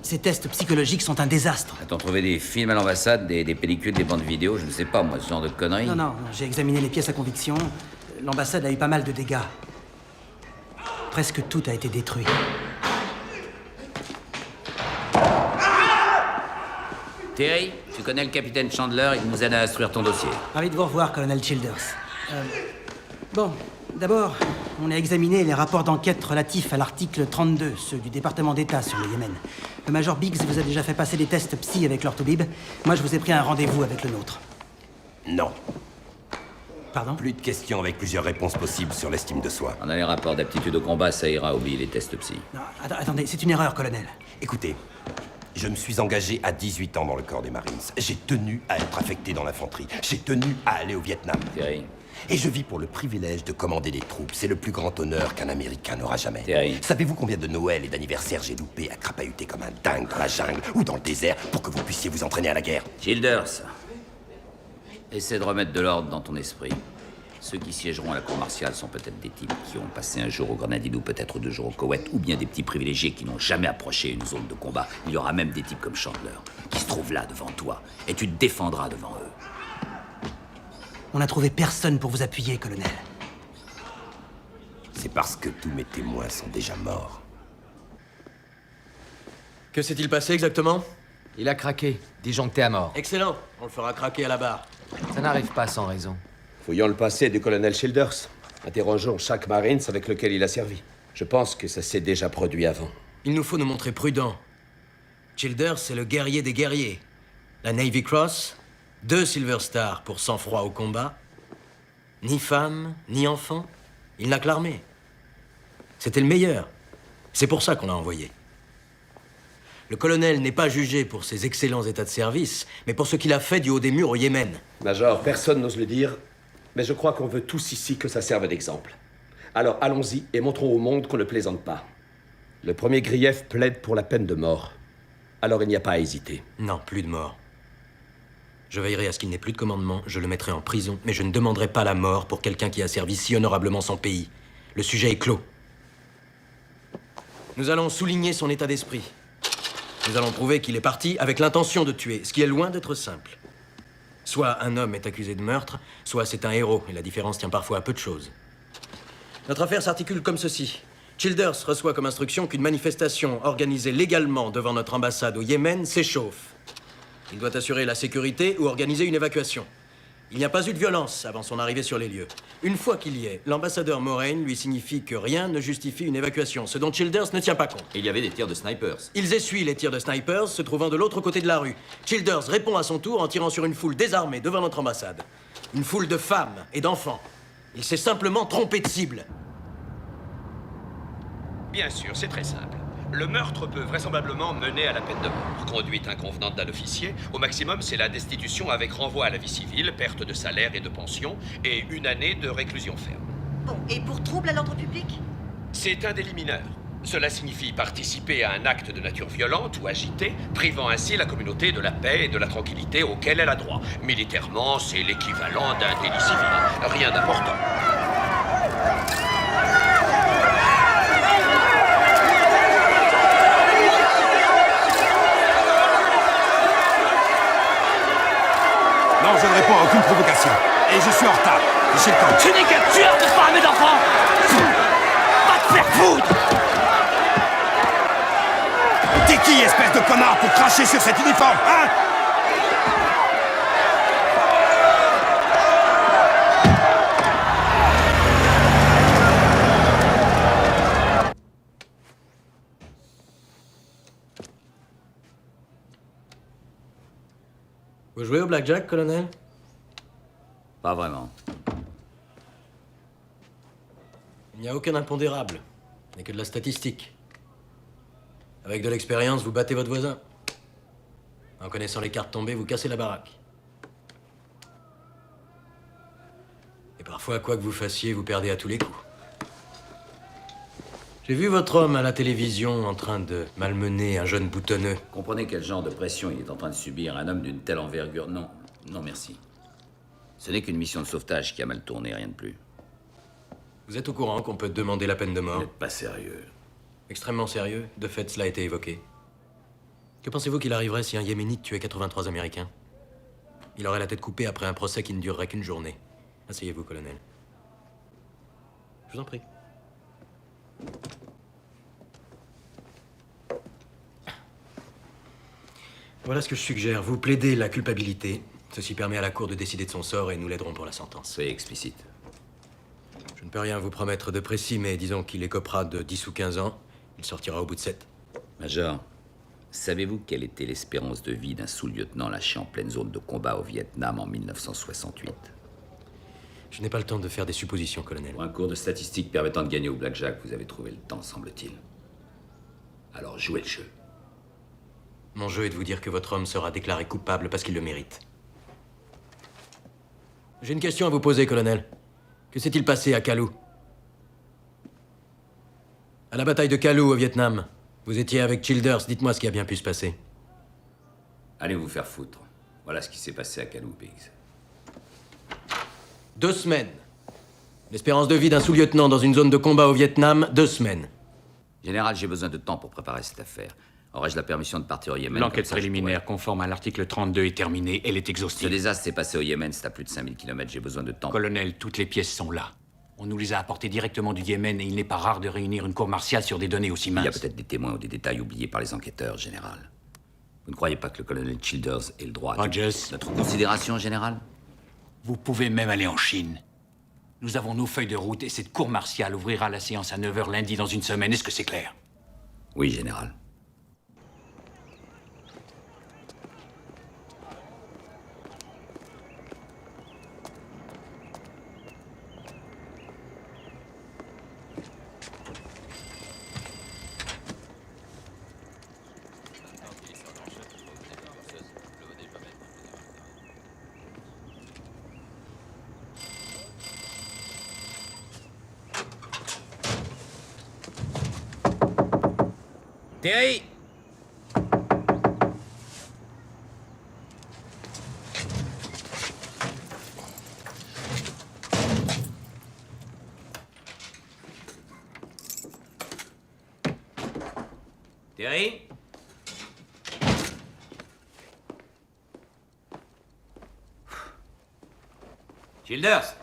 Ces tests psychologiques sont un désastre. A-t-on trouvé des films à l'ambassade, des pellicules, des bandes vidéo? Je ne sais pas, moi, ce genre de conneries. Non, j'ai examiné les pièces à conviction. L'ambassade a eu pas mal de dégâts. Presque tout a été détruit. Terry, tu connais le capitaine Chandler, il nous aide à instruire ton dossier. Ravi de vous revoir, colonel Childers. Bon, d'abord, on a examiné les rapports d'enquête relatifs à l'article 32, ceux du département d'État sur le Yémen. Le major Biggs vous a déjà fait passer des tests psy avec l'orthobib. Moi, je vous ai pris un rendez-vous avec le nôtre. Non. Pardon? Plus de questions avec plusieurs réponses possibles sur l'estime de soi. On a les rapports d'aptitude au combat, ça ira, oublier les tests psy. Non, attendez, c'est une erreur, colonel. Écoutez, je me suis engagé à 18 ans dans le corps des Marines. J'ai tenu à être affecté dans l'infanterie. J'ai tenu à aller au Vietnam. Terry. Et je vis pour le privilège de commander des troupes. C'est le plus grand honneur qu'un Américain n'aura jamais. Terry. Savez-vous combien de Noël et d'anniversaires j'ai loupé à crapahuter comme un dingue dans la jungle ou dans le désert pour que vous puissiez vous entraîner à la guerre? Childers, essaie de remettre de l'ordre dans ton esprit. Ceux qui siégeront à la cour martiale sont peut-être des types qui ont passé un jour au Grenadines ou peut-être 2 jours au Koweït, ou bien des petits privilégiés qui n'ont jamais approché une zone de combat. Il y aura même des types comme Chandler qui se trouvent là devant toi, et tu te défendras devant eux. On n'a trouvé personne pour vous appuyer, colonel. C'est parce que tous mes témoins sont déjà morts. Que s'est-il passé exactement? Il a craqué, disjoncté à mort. Excellent, on le fera craquer à la barre. Ça n'arrive pas sans raison. Fouillons le passé du colonel Childers. Interrogeons chaque Marines avec lequel il a servi. Je pense que ça s'est déjà produit avant. Il nous faut nous montrer prudents. Childers, c'est le guerrier des guerriers. La Navy Cross, 2 Silver Stars pour sang-froid au combat. Ni femme, ni enfant. Il n'a que l'armée. C'était le meilleur. C'est pour ça qu'on l'a envoyé. Le colonel n'est pas jugé pour ses excellents états de service, mais pour ce qu'il a fait du haut des murs au Yémen. Major, personne n'ose le dire, mais je crois qu'on veut tous ici que ça serve d'exemple. Alors allons-y et montrons au monde qu'on ne plaisante pas. Le premier grief plaide pour la peine de mort. Alors il n'y a pas à hésiter. Non, plus de mort. Je veillerai à ce qu'il n'ait plus de commandement, je le mettrai en prison, mais je ne demanderai pas la mort pour quelqu'un qui a servi si honorablement son pays. Le sujet est clos. Nous allons souligner son état d'esprit. Nous allons prouver qu'il est parti avec l'intention de tuer, ce qui est loin d'être simple. Soit un homme est accusé de meurtre, soit c'est un héros, et la différence tient parfois à peu de choses. Notre affaire s'articule comme ceci. Childers reçoit comme instruction qu'une manifestation organisée légalement devant notre ambassade au Yémen s'échauffe. Il doit assurer la sécurité ou organiser une évacuation. Il n'y a pas eu de violence avant son arrivée sur les lieux. Une fois qu'il y est, l'ambassadeur Moraine lui signifie que rien ne justifie une évacuation, ce dont Childers ne tient pas compte. Et il y avait des tirs de snipers. Ils essuient les tirs de snipers se trouvant de l'autre côté de la rue. Childers répond à son tour en tirant sur une foule désarmée devant notre ambassade. Une foule de femmes et d'enfants. Il s'est simplement trompé de cible. Bien sûr, c'est très simple. Le meurtre peut vraisemblablement mener à la peine de mort. Conduite inconvenante d'un officier, au maximum c'est la destitution avec renvoi à la vie civile, perte de salaire et de pension, et 1 année de réclusion ferme. Bon, et pour trouble à l'ordre public? C'est un délit mineur. Cela signifie participer à un acte de nature violente ou agité, privant ainsi la communauté de la paix et de la tranquillité auquel elle a droit. Militairement, c'est l'équivalent d'un délit civil. Rien d'important. Non, je ne réponds à aucune provocation. Et je suis en retard. J'ai le temps. Tu n'es qu'un tueur de femmes et d'enfants. Va te faire foutre. T'es qui, espèce de connard, pour cracher sur cet uniforme, hein? Vous jouez au blackjack, colonel? Pas vraiment. Il n'y a aucun impondérable. Il n'y a que de la statistique. Avec de l'expérience, vous battez votre voisin. En connaissant les cartes tombées, vous cassez la baraque. Et parfois, quoi que vous fassiez, vous perdez à tous les coups. J'ai vu votre homme à la télévision en train de malmener un jeune boutonneux. Comprenez quel genre de pression il est en train de subir, un homme d'une telle envergure. Non, non merci. Ce n'est qu'une mission de sauvetage qui a mal tourné, rien de plus. Vous êtes au courant qu'on peut demander la peine de mort? Vous n'êtes pas sérieux. Extrêmement sérieux. De fait, cela a été évoqué. Que pensez-vous qu'il arriverait si un Yéménite tuait 83 Américains? Il aurait la tête coupée après un procès qui ne durerait qu'une journée. Asseyez-vous, colonel. Je vous en prie. Voilà ce que je suggère. Vous plaidez la culpabilité. Ceci permet à la Cour de décider de son sort et nous l'aiderons pour la sentence. Soyez explicite. Je ne peux rien vous promettre de précis, mais disons qu'il écopera de 10 ou 15 ans. Il sortira au bout de 7. Major, savez-vous quelle était l'espérance de vie d'un sous-lieutenant lâché en pleine zone de combat au Vietnam en 1968? Je n'ai pas le temps de faire des suppositions, colonel. Pour un cours de statistiques permettant de gagner au blackjack, vous avez trouvé le temps, semble-t-il. Alors jouez le jeu. Mon jeu est de vous dire que votre homme sera déclaré coupable parce qu'il le mérite. J'ai une question à vous poser, colonel. Que s'est-il passé à Kalou? À la bataille de Kalou au Vietnam, vous étiez avec Childers. Dites-moi ce qui a bien pu se passer. Allez vous faire foutre. Voilà ce qui s'est passé à Kalou, Biggs. 2 semaines. L'espérance de vie d'un sous-lieutenant dans une zone de combat au Vietnam, 2 semaines. Général, j'ai besoin de temps pour préparer cette affaire. Aurais-je la permission de partir au Yémen? L'enquête préliminaire conforme à l'article 32 est terminée. Elle est Ce exhaustive. désastre s'est passé au Yémen, c'est à plus de 5000 km. J'ai besoin de temps. Colonel, toutes les pièces sont là. On nous les a apportées directement du Yémen et il n'est pas rare de réunir une cour martiale sur des données aussi Il y a minces. peut-être des témoins ou des détails oubliés par les enquêteurs, général. Vous ne croyez pas que le colonel Childers ait le droit à Rogers. notre considération, général? Vous pouvez même aller en Chine. Nous avons nos feuilles de route et cette cour martiale ouvrira la séance à 9h lundi dans une semaine. Est-ce que c'est clair? Oui, général. Terry! Terry? Childers?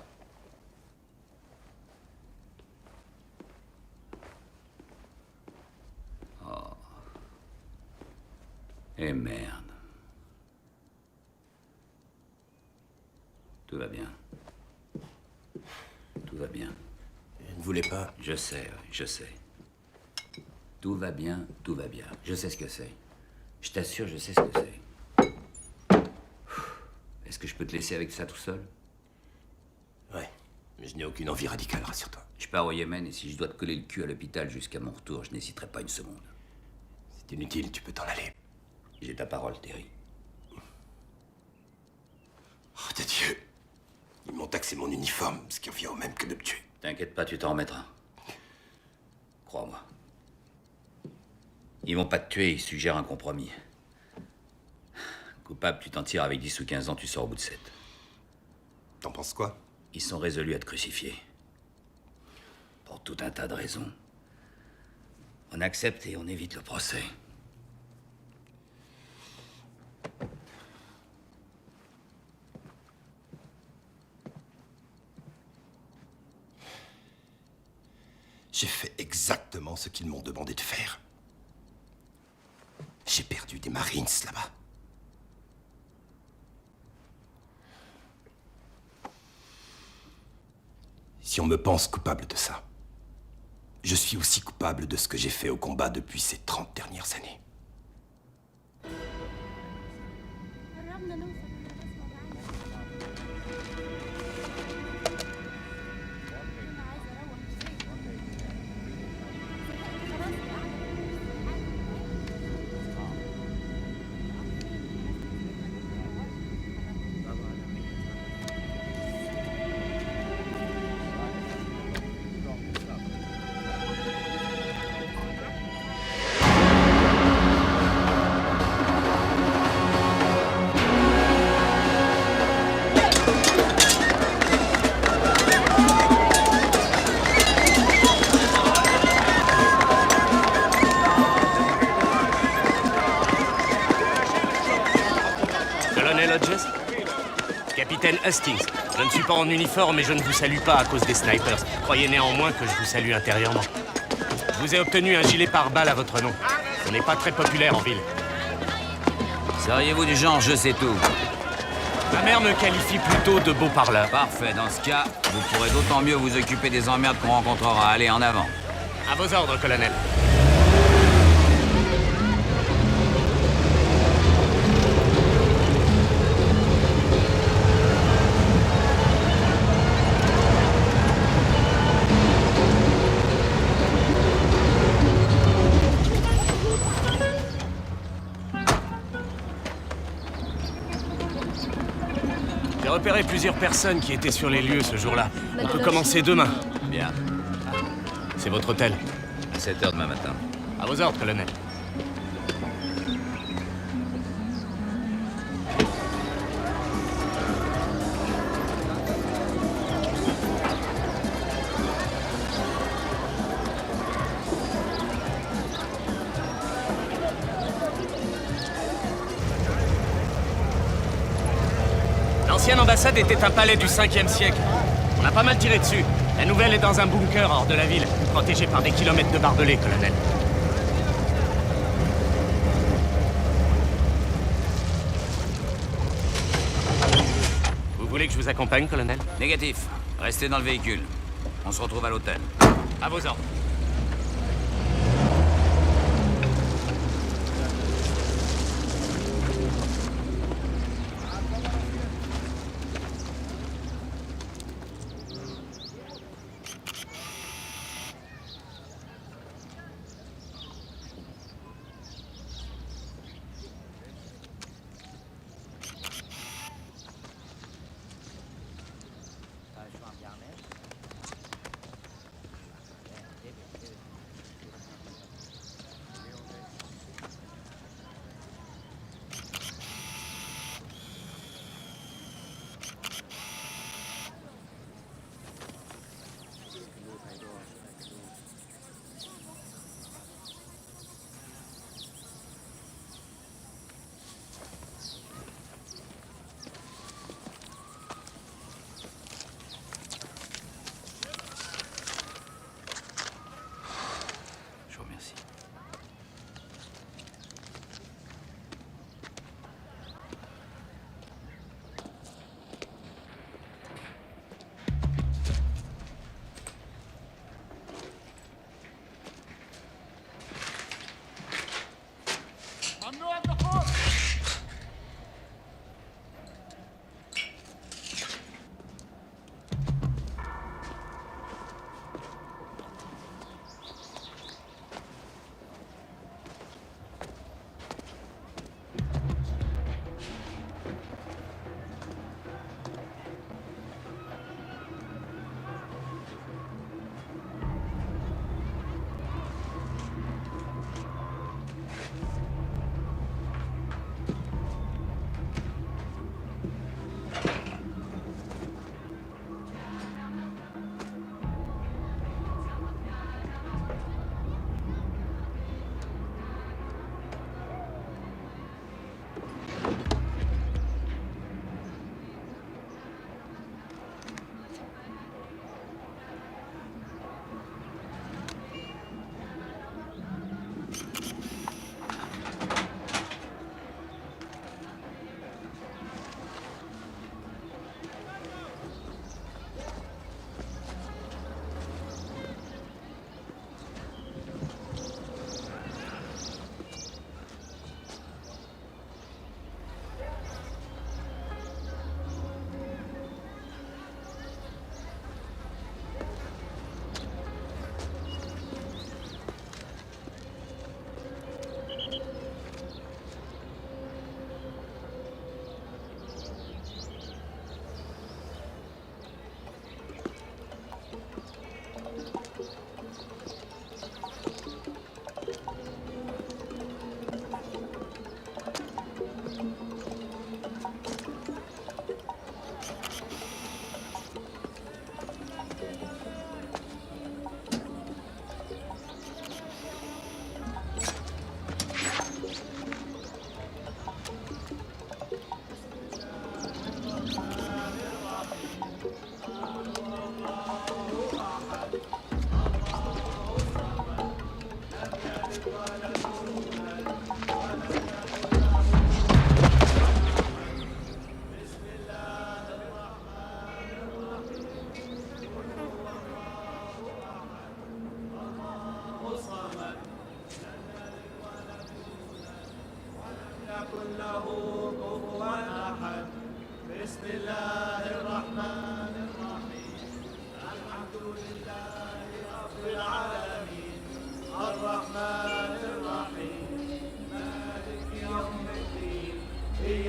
Eh merde. Tout va bien. Tout va bien. Je ne voulais pas. Je sais, oui, je sais. Tout va bien, tout va bien. Je sais ce que c'est. Je t'assure, je sais ce que c'est. Est-ce que je peux te laisser avec ça tout seul? Ouais, mais je n'ai aucune envie radicale, rassure-toi. Je pars au Yémen et si je dois te coller le cul à l'hôpital jusqu'à mon retour, je n'hésiterai pas une seconde. C'est inutile, tu peux t'en aller. J'ai ta parole, Terry. Oh, de Dieu. Ils m'ont taxé mon uniforme, ce qui revient au même que de me tuer. T'inquiète pas, tu t'en remettras. Crois-moi. Ils vont pas te tuer, ils suggèrent un compromis. Coupable, tu t'en tires avec 10 ou 15 ans, tu sors au bout de 7. T'en penses quoi? Ils sont résolus à te crucifier. Pour tout un tas de raisons. On accepte et on évite le procès. J'ai fait exactement ce qu'ils m'ont demandé de faire. J'ai perdu des Marines là-bas. Si on me pense coupable de ça, je suis aussi coupable de ce que j'ai fait au combat depuis ces 30 dernières années. Colonel Hodges? Capitaine Hastings, je ne suis pas en uniforme et je ne vous salue pas à cause des snipers. Croyez néanmoins que je vous salue intérieurement. Je vous ai obtenu un gilet pare-balles à votre nom. On n'est pas très populaire en ville. Seriez-vous du genre je sais tout? Ma mère me qualifie plutôt de beau parleur. Parfait, dans ce cas, vous pourrez d'autant mieux vous occuper des emmerdes qu'on rencontrera. Allez, en avant. À vos ordres, colonel. J'ai repéré plusieurs personnes qui étaient sur les lieux ce jour-là. On peut commencer demain. Bien. C'est votre hôtel. À 7 h demain matin. À vos ordres, colonel. L'ancienne ambassade était un palais du 5e siècle. On a pas mal tiré dessus. La nouvelle est dans un bunker hors de la ville, protégée par des kilomètres de barbelés, colonel. Vous voulez que je vous accompagne, colonel? Négatif. Restez dans le véhicule. On se retrouve à l'hôtel. À vos ordres.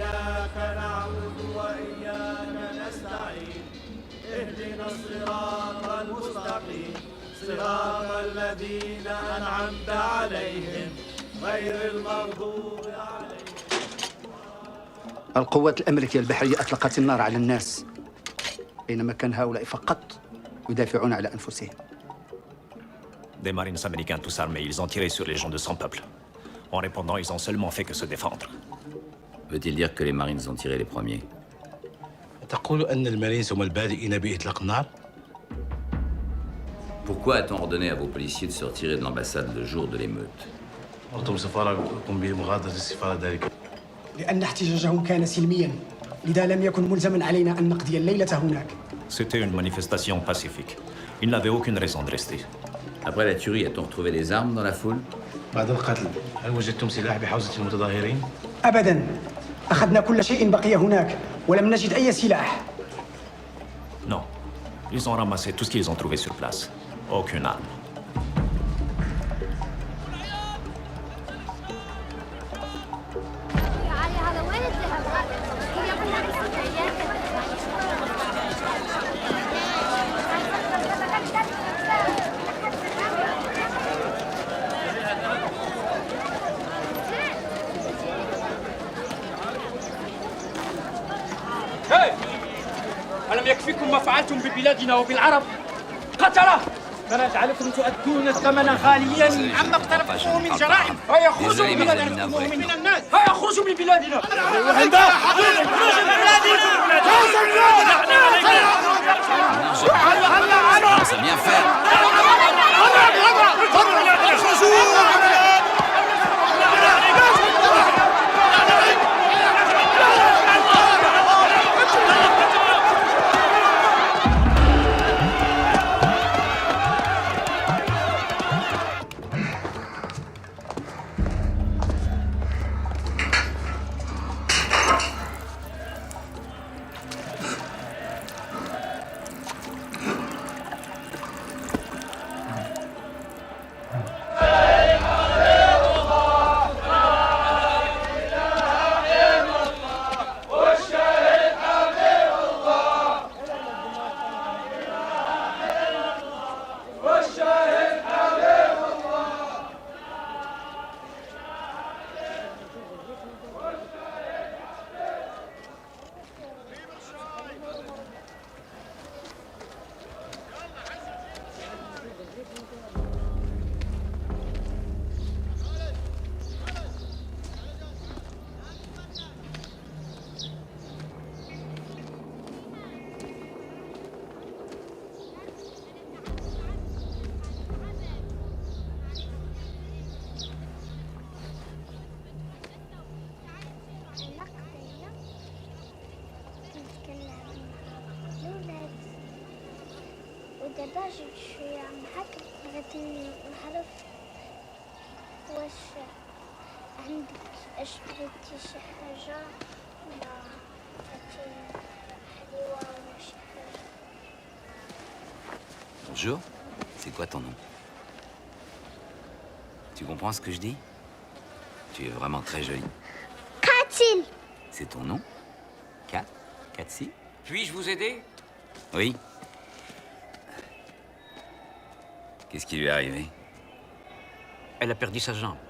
إياك نعبد وإياك نستعين اهدنا الصراط المستقيم صراط الذين أنعمت عليهم غير المغضوب عليهم. القوات الأمريكية البحرية أطلقت النار على الناس بينما كان هؤلاء فقط يدافعون على أنفسهم. Des marines américains tous armés, ils ont tiré sur les gens de son peuple. En répondant, ils ont seulement fait que se défendre. Veut-il dire que les Marines ont tiré les premiers? تقول أن المارينز هم البادئين بإطلاق النار؟ Pourquoi a-t-on ordonné à vos policiers de se retirer de l'ambassade le jour de l'émeute? أردتم سفاركم بمغادرة السفارة ذلك. لأن احتجاجهم كان سلميا، لذا لم يكن ملزما علينا أن نقضي الليلة هناك. C'était une manifestation pacifique. Ils n'avaient aucune raison de rester. Après la tuerie, a-t-on retrouvé des armes dans la foule? بعد القتل، هل وجدتم سلاح بحوزة المتظاهرين؟ أبدا، أخذنا كل شيء بقي هناك ولم نجد أي سلاح. Non. Ils ont ramassé tout ce qu'ils ont trouvé sur place. Aucune arme. ألم يكفيكم ما فعلتم ببلادنا وبالعرب؟ قتلة! فنجعلكم تؤدون الثمن غاليا عما اقترفتموه من جرائم فيخرجوا من بلادنا من الناس فيخرجوا من بلادنا. Ça bien faire. ودابا جيت شويه معاك غادي نعرف واش عندك اشتريتي شي حاجه ولا درتي حليوه ولا شي حاجه. Bonjour, c'est quoi ton nom? Tu comprends ce que je dis? Tu es vraiment très jolie. Katil. C'est ton nom? Katsi? Puis-je vous aider? Oui. Qu'est-ce qui lui est arrivé? Elle a perdu sa jambe.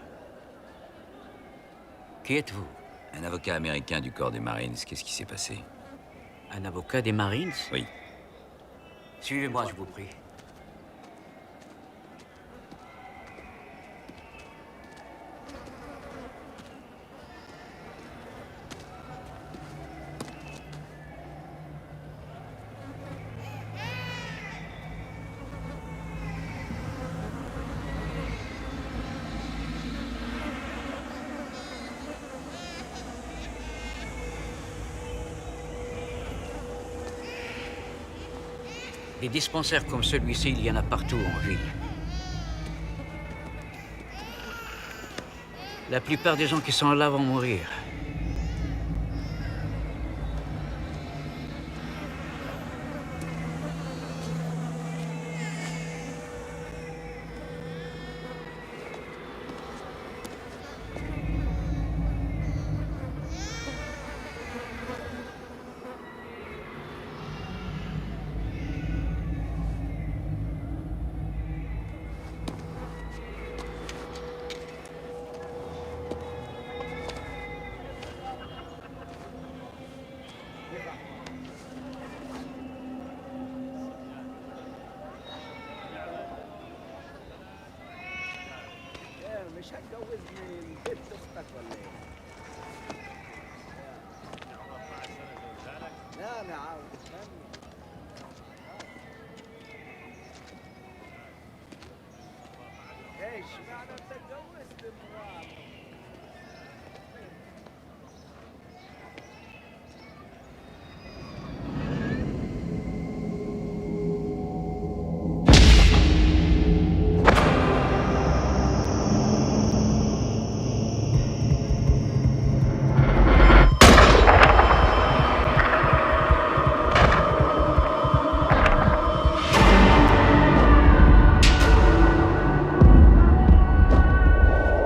Qui êtes-vous? Un avocat américain du corps des Marines. Qu'est-ce qui s'est passé? Un avocat des Marines? Oui. Suivez-moi, je vous prie. Des dispensaires comme celui-ci, il y en a partout en ville. La plupart des gens qui sont là vont mourir.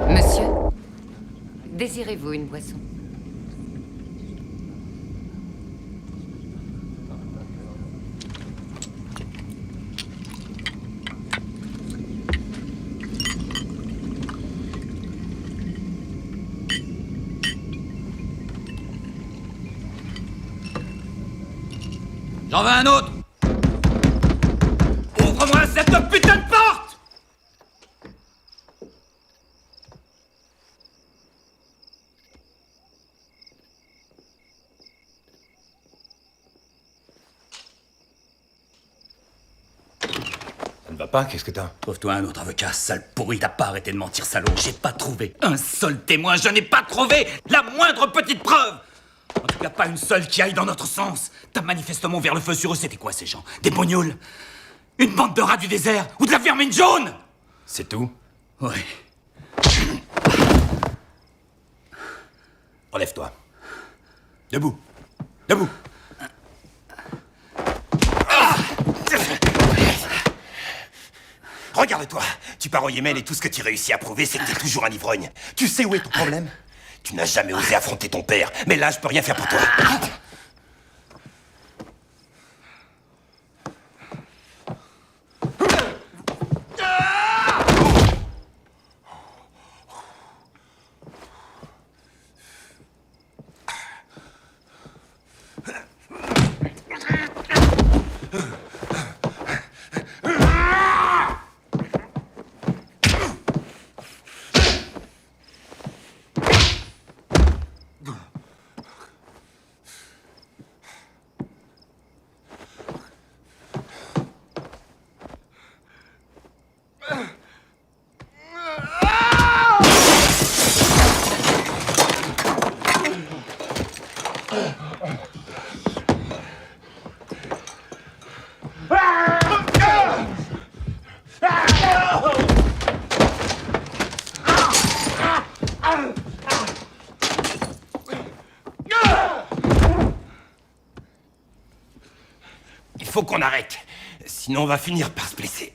Monsieur, désirez-vous une boisson? J'en veux un autre! Ouvre-moi cette putain de porte! Ça ne va pas, qu'est-ce que t'as? Trouve-toi un autre avocat, sale pourri, t'as pas arrêté de mentir, salaud. J'ai pas trouvé un seul témoin, je n'ai pas trouvé la moindre petite preuve! En tout cas, pas une seule qui aille dans notre sens. T'as manifestement ouvert le feu sur eux, c'était quoi ces gens? Des bognoules? Une bande de rats du désert? Ou de la vermine jaune? C'est tout? Oui. Relève-toi. Debout. Debout. Regarde-toi, tu pars au Yémen et tout ce que tu réussis à prouver, c'est que t'es toujours un ivrogne. Tu sais où est ton problème? Tu n'as jamais osé affronter ton père, mais là, je peux rien faire pour toi. Il faut qu'on arrête, sinon on va finir par se blesser.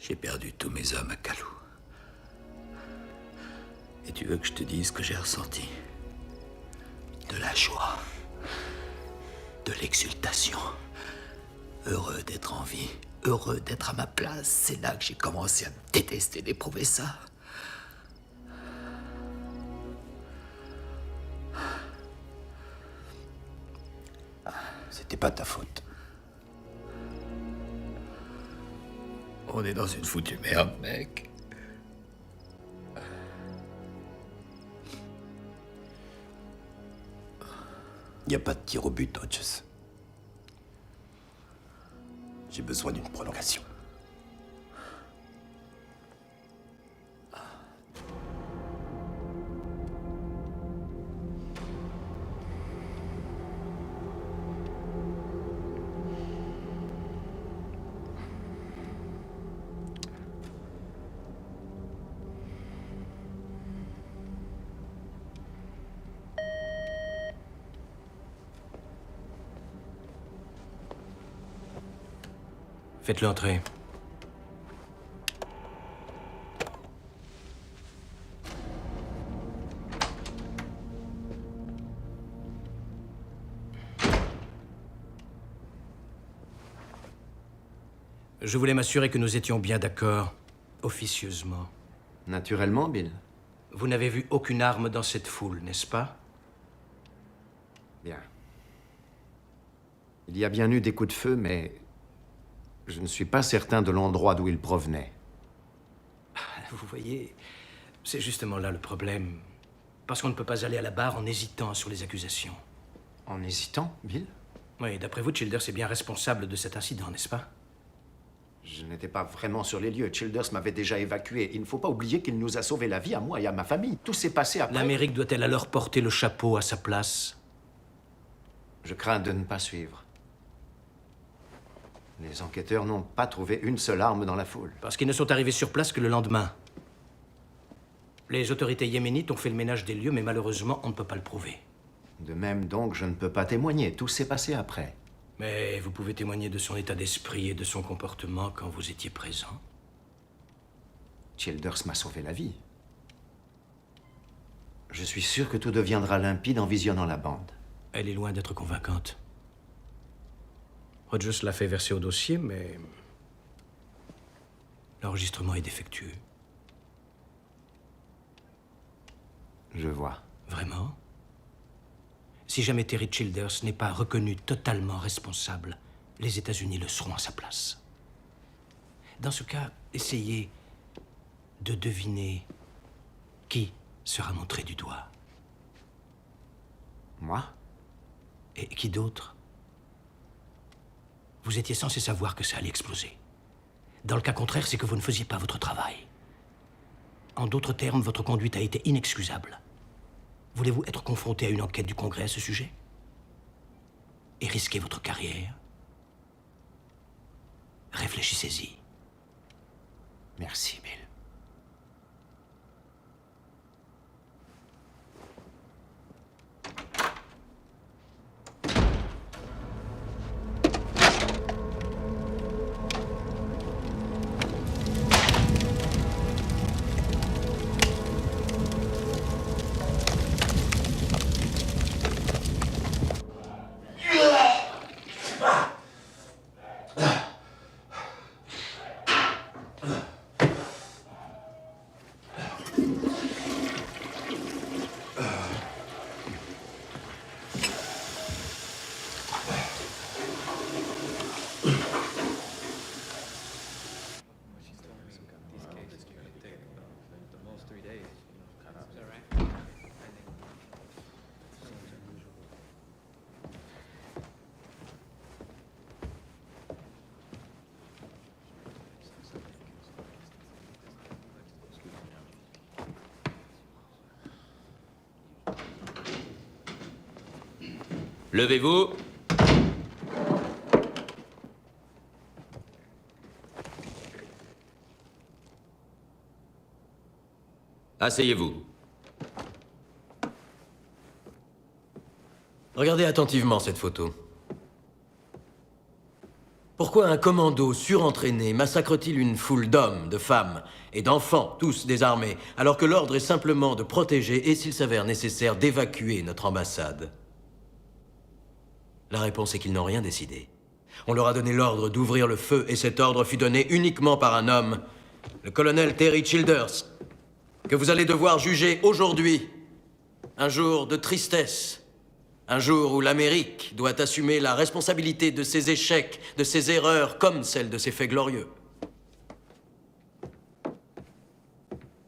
J'ai perdu tous mes hommes à Kalou. Et tu veux que je te dise ce que j'ai ressenti? De la joie. De l'exultation. Heureux d'être en vie. Heureux d'être à ma place. C'est là que j'ai commencé à me détester d'éprouver ça. C'était pas ta faute. On est dans une foutue merde, mec. Y a pas de tir au but, Hodges. J'ai besoin d'une prolongation. Faites-le entrer. Je voulais m'assurer que nous étions bien d'accord, officieusement. Naturellement, Bill. Vous n'avez vu aucune arme dans cette foule, n'est-ce pas? Bien. Il y a bien eu des coups de feu, mais je ne suis pas certain de l'endroit d'où ils provenaient. Vous voyez, c'est justement là le problème. Parce qu'on ne peut pas aller à la barre en hésitant sur les accusations. En hésitant, Bill? Oui, d'après vous, Childers est bien responsable de cet incident, n'est-ce pas? Je n'étais pas vraiment sur les lieux. Childers m'avait déjà évacué. Il ne faut pas oublier qu'il nous a sauvé la vie à moi et à ma famille. Tout s'est passé après. L'Amérique doit-elle alors porter le chapeau à sa place? Je crains de ne pas suivre. Les enquêteurs n'ont pas trouvé une seule arme dans la foule. Parce qu'ils ne sont arrivés sur place que le lendemain. Les autorités yéménites ont fait le ménage des lieux, mais malheureusement, on ne peut pas le prouver. De même donc, je ne peux pas témoigner. Tout s'est passé après. Mais vous pouvez témoigner de son état d'esprit et de son comportement quand vous étiez présent. Childers m'a sauvé la vie. Je suis sûr que tout deviendra limpide en visionnant la bande. Elle est loin d'être convaincante. Rogers l'a fait verser au dossier, mais l'enregistrement est défectueux. Je vois. Vraiment? Si jamais Terry Childers n'est pas reconnu totalement responsable, les États-Unis le seront à sa place. Dans ce cas, essayez de deviner qui sera montré du doigt. Moi? Et qui d'autre? Vous étiez censé savoir que ça allait exploser. Dans le cas contraire, c'est que vous ne faisiez pas votre travail. En d'autres termes, votre conduite a été inexcusable. Voulez-vous être confronté à une enquête du Congrès à ce sujet? Et risquer votre carrière? Réfléchissez-y. Merci, Bill. Levez-vous. Asseyez-vous. Regardez attentivement cette photo. Pourquoi un commando surentraîné massacre-t-il une foule d'hommes, de femmes et d'enfants, tous désarmés, alors que l'ordre est simplement de protéger et, s'il s'avère nécessaire, d'évacuer notre ambassade? La réponse est qu'ils n'ont rien décidé. On leur a donné l'ordre d'ouvrir le feu, et cet ordre fut donné uniquement par un homme, le colonel Terry Childers, que vous allez devoir juger aujourd'hui. Un jour de tristesse. Un jour où l'Amérique doit assumer la responsabilité de ses échecs, de ses erreurs, comme celle de ses faits glorieux.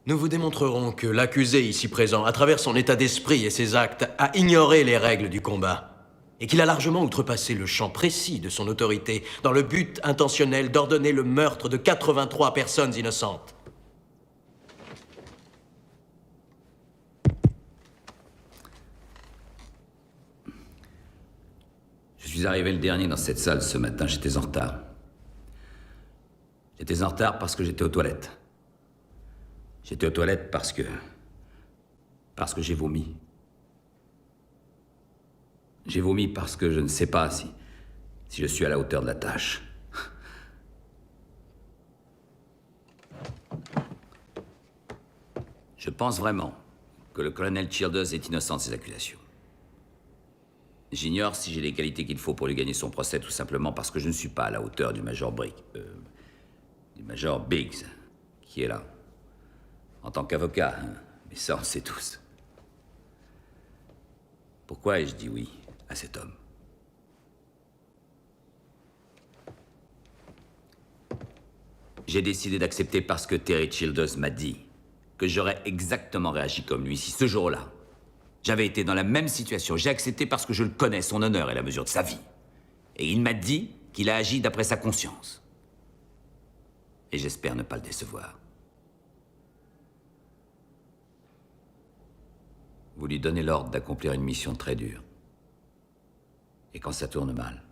Nous vous démontrerons que l'accusé ici présent, à travers son état d'esprit et ses actes, a ignoré les règles du combat. Et qu'il a largement outrepassé le champ précis de son autorité dans le but intentionnel d'ordonner le meurtre de 83 personnes innocentes. Je suis arrivé le dernier dans cette salle ce matin, j'étais en retard. J'étais en retard parce que j'étais aux toilettes. J'étais aux toilettes parce que j'ai vomi. J'ai vomi parce que je ne sais pas si je suis à la hauteur de la tâche. Je pense vraiment que le colonel Childers est innocent de ces accusations. J'ignore si j'ai les qualités qu'il faut pour lui gagner son procès, tout simplement parce que je ne suis pas à la hauteur du major Brick. du Major Biggs, qui est là. En tant qu'avocat, hein. Mais ça, on le sait tous. Pourquoi ai-je dit oui à cet homme? J'ai décidé d'accepter parce que Terry Childers m'a dit que j'aurais exactement réagi comme lui si ce jour-là, j'avais été dans la même situation. J'ai accepté parce que je le connais, son honneur et la mesure de sa vie. Et il m'a dit qu'il a agi d'après sa conscience. Et j'espère ne pas le décevoir. Vous lui donnez l'ordre d'accomplir une mission très dure. Et quand ça tourne mal,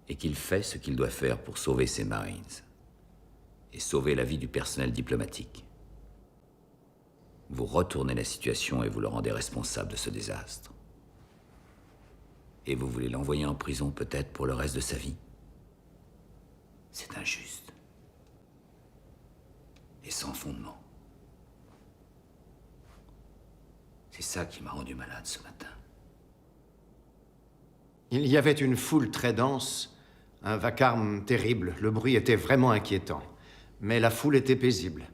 et qu'il fait ce qu'il doit faire pour sauver ses Marines, et sauver la vie du personnel diplomatique, vous retournez la situation et vous le rendez responsable de ce désastre. Et vous voulez l'envoyer en prison peut-être pour le reste de sa vie? C'est injuste. Et sans fondement. C'est ça qui m'a rendu malade ce matin. Il y avait une foule très dense, un vacarme terrible. Le bruit était vraiment inquiétant. Mais la foule était paisible.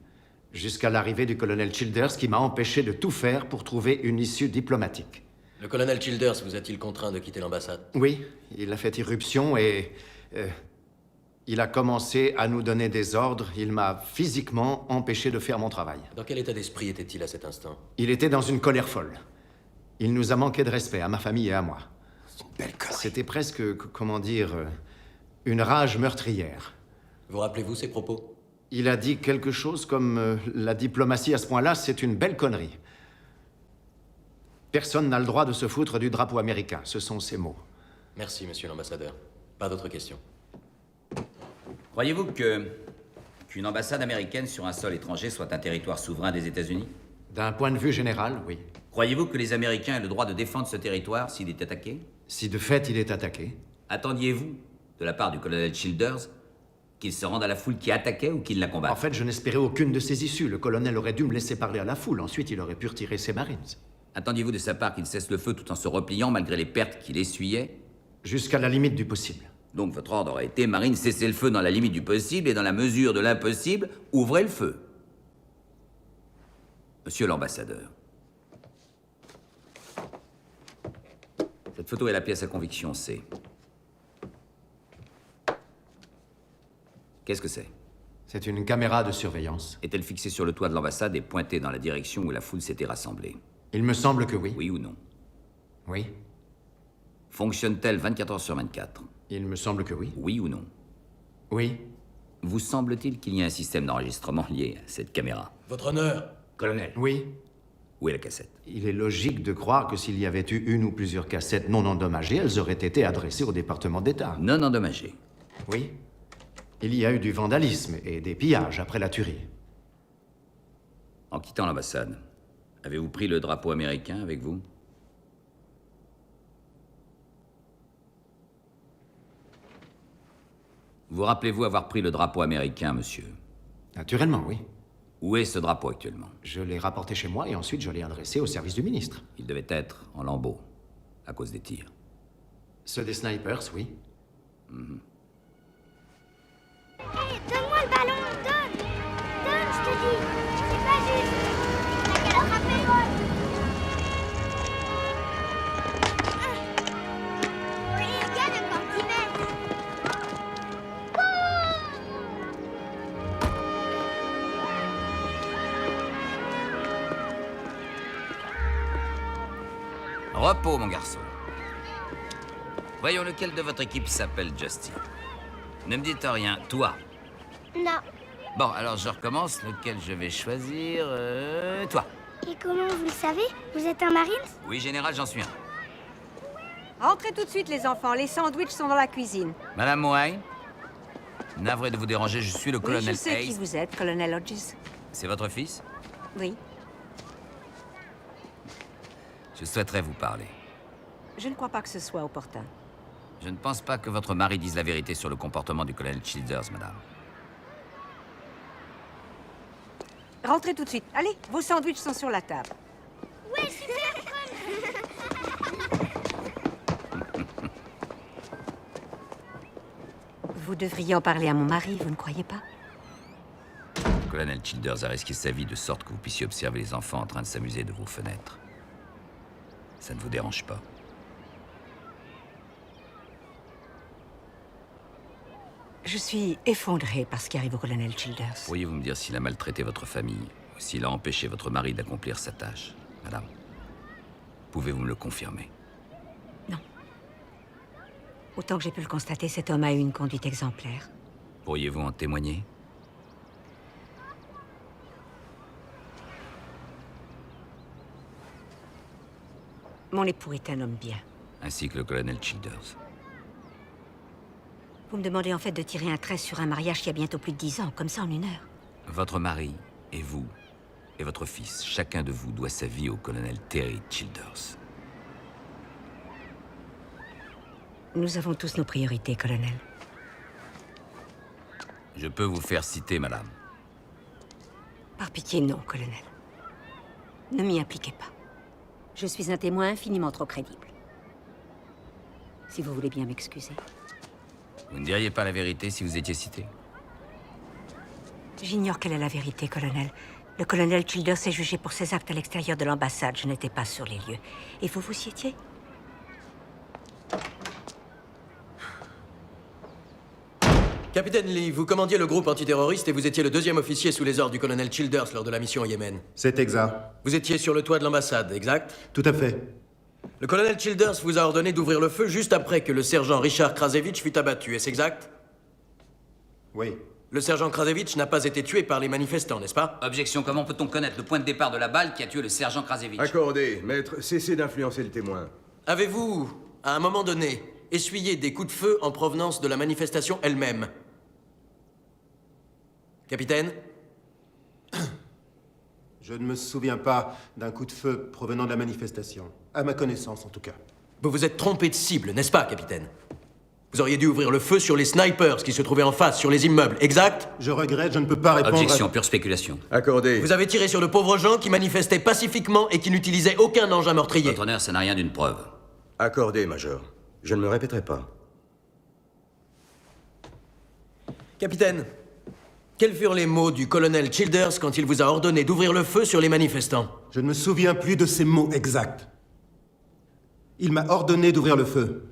Jusqu'à l'arrivée du colonel Childers qui m'a empêché de tout faire pour trouver une issue diplomatique. Le colonel Childers vous a-t-il contraint de quitter l'ambassade? Oui, il a fait irruption et... il a commencé à nous donner des ordres. Il m'a physiquement empêché de faire mon travail. Dans quel état d'esprit était-il à cet instant? Il était dans une colère folle. Il nous a manqué de respect, à ma famille et à moi. C'est une belle connerie. C'était presque, comment dire, une rage meurtrière. Vous rappelez-vous ses propos? Il a dit quelque chose comme la diplomatie à ce point-là, c'est une belle connerie. Personne n'a le droit de se foutre du drapeau américain. Ce sont ses mots. Merci, monsieur l'ambassadeur. Pas d'autres questions. Croyez-vous qu'une ambassade américaine sur un sol étranger soit un territoire souverain des États-Unis? D'un point de vue général, oui. Croyez-vous que les Américains aient le droit de défendre ce territoire s'il est attaqué? Si de fait il est attaqué. Attendiez-vous, de la part du colonel Childers, qu'il se rende à la foule qui attaquait ou qu'il la combatte? En fait, je n'espérais aucune de ces issues. Le colonel aurait dû me laisser parler à la foule. Ensuite, il aurait pu retirer ses Marines. Attendiez-vous de sa part qu'il cesse le feu tout en se repliant malgré les pertes qu'il essuyait? Jusqu'à la limite du possible. Donc votre ordre aurait été, Marine, cessez le feu dans la limite du possible et dans la mesure de l'impossible, ouvrez le feu. Monsieur l'ambassadeur. Cette photo est la pièce à conviction C. Qu'est-ce que c'est? C'est une caméra de surveillance. Est-elle fixée sur le toit de l'ambassade et pointée dans la direction où la foule s'était rassemblée? Il me semble que oui. Oui ou non? Oui. Fonctionne-t-elle 24 heures sur 24? Il me semble que oui. Oui ou non? Oui. Vous semble-t-il qu'il y ait un système d'enregistrement lié à cette caméra? Votre honneur. Colonel. Oui. Où est la cassette? Il est logique de croire que s'il y avait eu une ou plusieurs cassettes non endommagées, elles auraient été adressées au département d'État. Non endommagées? Oui. Il y a eu du vandalisme et des pillages après la tuerie. En quittant l'ambassade, avez-vous pris le drapeau américain avec vous? Vous rappelez-vous avoir pris le drapeau américain, monsieur? Naturellement, oui. Où est ce drapeau actuellement? Je l'ai rapporté chez moi et ensuite je l'ai adressé au service du ministre. Il devait être en lambeaux, à cause des tirs. Ceux des snipers, oui. Hey, donne-moi le ballon, donne! Donne, je te dis! C'est pas juste! T'as qu'à l'attraper, oui, gagne encore 10 mètres! Repos, mon garçon. Voyons lequel de votre équipe s'appelle Justin. Ne me dites rien. Toi? Non. Bon, alors je recommence. Lequel je vais choisir? Toi. Et comment vous le savez? Vous êtes un Marine? Oui, général, j'en suis un. Rentrez tout de suite, les enfants. Les sandwichs sont dans la cuisine. Madame Mohaï, navré de vous déranger, je suis le Oui, colonel je sais qui Hayes. vous êtes, colonel Hodges. C'est votre fils? Oui. Je souhaiterais vous parler. Je ne crois pas que ce soit opportun. Je ne pense pas que votre mari dise la vérité sur le comportement du colonel Childers, madame. Rentrez tout de suite. Allez, vos sandwichs sont sur la table. Ouais, super Vous devriez en parler à mon mari, vous ne croyez pas? Le colonel Childers a risqué sa vie de sorte que vous puissiez observer les enfants en train de s'amuser de vos fenêtres. Ça ne vous dérange pas? Je suis effondrée par ce qui arrive au colonel Childers. Pourriez-vous me dire s'il a maltraité votre famille ou s'il a empêché votre mari d'accomplir sa tâche, madame? Pouvez-vous me le confirmer? Autant que j'ai pu le constater, cet homme a eu une conduite exemplaire. Pourriez-vous en témoigner? Mon époux est un homme bien. Ainsi que le colonel Childers. Vous me demandez en fait de tirer un trait sur un mariage qui a bientôt plus de 10 ans, comme ça en une heure. Votre mari, et vous, et votre fils, chacun de vous doit sa vie au colonel Terry Childers. Nous avons tous nos priorités, colonel. Je peux vous faire citer, madame. Par pitié, non, colonel. Ne m'y impliquez pas. Je suis un témoin infiniment trop crédible. Si vous voulez bien m'excuser. Vous ne diriez pas la vérité si vous étiez cité? J'ignore quelle est la vérité, colonel. Le colonel Childers est jugé pour ses actes à l'extérieur de l'ambassade. Je n'étais pas sur les lieux. Et vous y étiez? Capitaine Lee, vous commandiez le groupe antiterroriste et vous étiez le deuxième officier sous les ordres du colonel Childers lors de la mission au Yémen. C'est exact. Vous étiez sur le toit de l'ambassade, exact? Tout à fait. Le colonel Childers vous a ordonné d'ouvrir le feu juste après que le sergent Richard Krasevich fut abattu, est-ce exact? Oui. Le sergent Krasevich n'a pas été tué par les manifestants, n'est-ce pas? Objection, comment peut-on connaître le point de départ de la balle qui a tué le sergent Krasevich? Accordé. Maître, cessez d'influencer le témoin. Avez-vous, à un moment donné, essuyé des coups de feu en provenance de la manifestation elle-même? Capitaine? Je ne me souviens pas d'un coup de feu provenant de la manifestation. À ma connaissance, en tout cas. Vous vous êtes trompé de cible, n'est-ce pas, capitaine? Vous auriez dû ouvrir le feu sur les snipers qui se trouvaient en face, sur les immeubles, exact? Je regrette, je ne peux pas répondre. Objection, pure spéculation. Accordé. Vous avez tiré sur de pauvres gens qui manifestaient pacifiquement et qui n'utilisaient aucun engin meurtrier. Votre honneur, ça n'a rien d'une preuve. Accordé, Major. Je ne me répéterai pas. Capitaine, quels furent les mots du colonel Childers quand il vous a ordonné d'ouvrir le feu sur les manifestants? Je ne me souviens plus de ces mots exacts. Il m'a ordonné d'ouvrir le feu.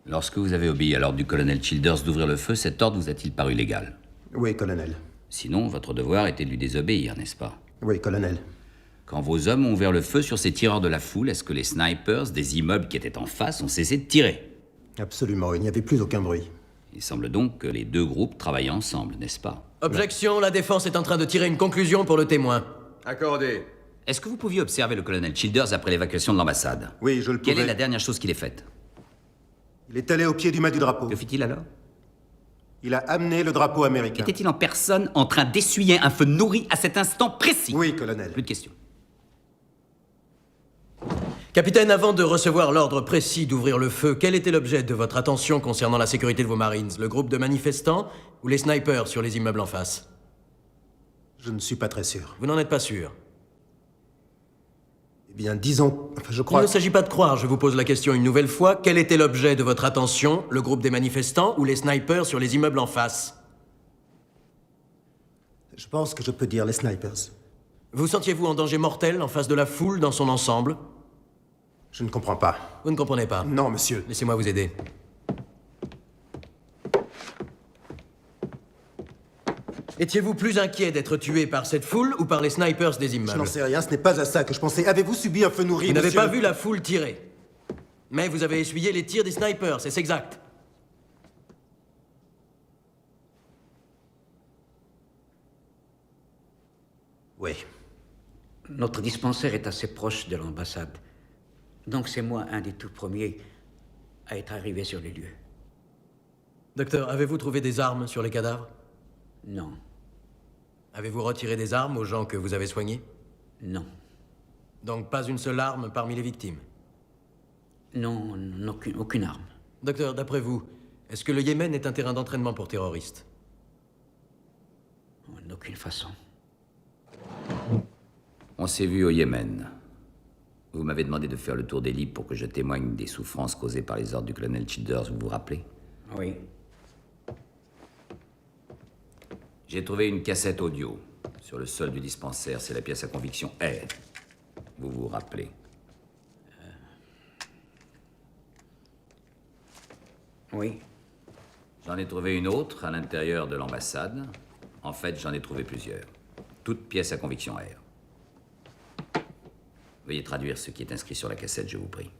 Lorsque vous avez obéi à l'ordre du colonel Childers d'ouvrir le feu, cet ordre vous a-t-il paru légal? Oui, colonel. Sinon, votre devoir était de lui désobéir, n'est-ce pas? Oui, colonel. Quand vos hommes ont ouvert le feu sur ces tireurs de la foule, est-ce que les snipers des immeubles qui étaient en face ont cessé de tirer? Absolument, il n'y avait plus aucun bruit. Il semble donc que les deux groupes travaillaient ensemble, n'est-ce pas? Objection, la défense est en train de tirer une conclusion pour le témoin. Accordé. Est-ce que vous pouviez observer le colonel Childers après l'évacuation de l'ambassade? Oui, je le pouvais. Quelle est la dernière chose qu'il ait faite? Il est allé au pied du mât du drapeau. Que fit-il alors? Il a amené le drapeau américain. Était-il en personne en train d'essuyer un feu nourri à cet instant précis? Oui, colonel. Plus de questions. Capitaine, avant de recevoir l'ordre précis d'ouvrir le feu, quel était l'objet de votre attention concernant la sécurité de vos Marines? Le groupe de manifestants ou les snipers sur les immeubles en face? Je ne suis pas très sûr. Vous n'en êtes pas sûr? Eh bien, disons... Enfin, je crois... Il ne s'agit pas de croire, je vous pose la question une nouvelle fois. Quel était l'objet de votre attention? Le groupe des manifestants ou les snipers sur les immeubles en face? Je pense que je peux dire les snipers. Vous sentiez-vous en danger mortel en face de la foule dans son ensemble? Je ne comprends pas. Vous ne comprenez pas? Non, monsieur. Laissez-moi vous aider. Étiez-vous plus inquiet d'être tué par cette foule ou par les snipers des immeubles? Je n'en sais rien, ce n'est pas à ça que je pensais. Avez-vous subi un feu nourri, Vous n'avez monsieur? pas vu la foule tirer. Mais vous avez essuyé les tirs des snipers, c'est exact. Oui. Notre dispensaire est assez proche de l'ambassade. Donc c'est moi un des tout premiers à être arrivé sur les lieux. Docteur, avez-vous trouvé des armes sur les cadavres? Non. Avez-vous retiré des armes aux gens que vous avez soignés? Non. Donc pas une seule arme parmi les victimes? Non, aucune arme. Docteur, d'après vous, est-ce que le Yémen est un terrain d'entraînement pour terroristes? En aucune façon. On s'est vu au Yémen. Vous m'avez demandé de faire le tour des lits pour que je témoigne des souffrances causées par les ordres du colonel Childers, vous vous rappelez? Oui. J'ai trouvé une cassette audio sur le sol du dispensaire. C'est la pièce à conviction R. Vous vous rappelez? Oui. J'en ai trouvé une autre à l'intérieur de l'ambassade. En fait, j'en ai trouvé plusieurs. Toutes pièces à conviction R. Veuillez traduire ce qui est inscrit sur la cassette, je vous prie.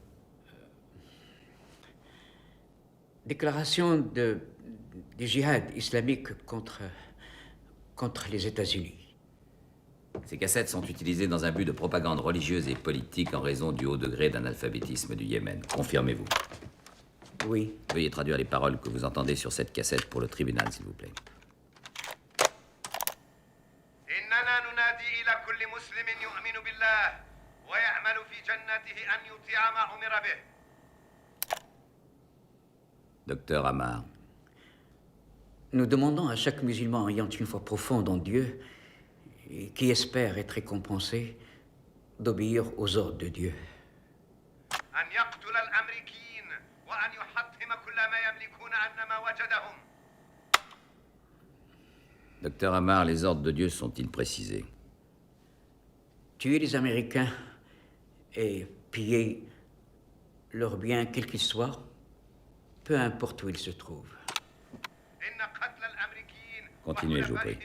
Déclaration du djihad islamique contre les États-Unis. Ces cassettes sont utilisées dans un but de propagande religieuse et politique en raison du haut degré d'analphabétisme du Yémen. Confirmez-vous? Oui. Veuillez traduire les paroles que vous entendez sur cette cassette pour le tribunal, s'il vous plaît. إننا ننادي إلى كل مسلم يؤمن بالله ويعمل في جنته أن يطيع ما أمر به. Docteur Amar. Nous demandons à chaque musulman ayant une foi profonde en Dieu et qui espère être récompensé d'obéir aux ordres de Dieu. أن يقتل الأمريكيين وأن يحطم كل ما يملكون أنما وجدهم. Docteur Amar, les ordres de Dieu sont-ils précisés? Tuer les Américains et piller leurs biens, quels qu'ils soient, peu importe où ils se trouvent. Continuez, je vous prie.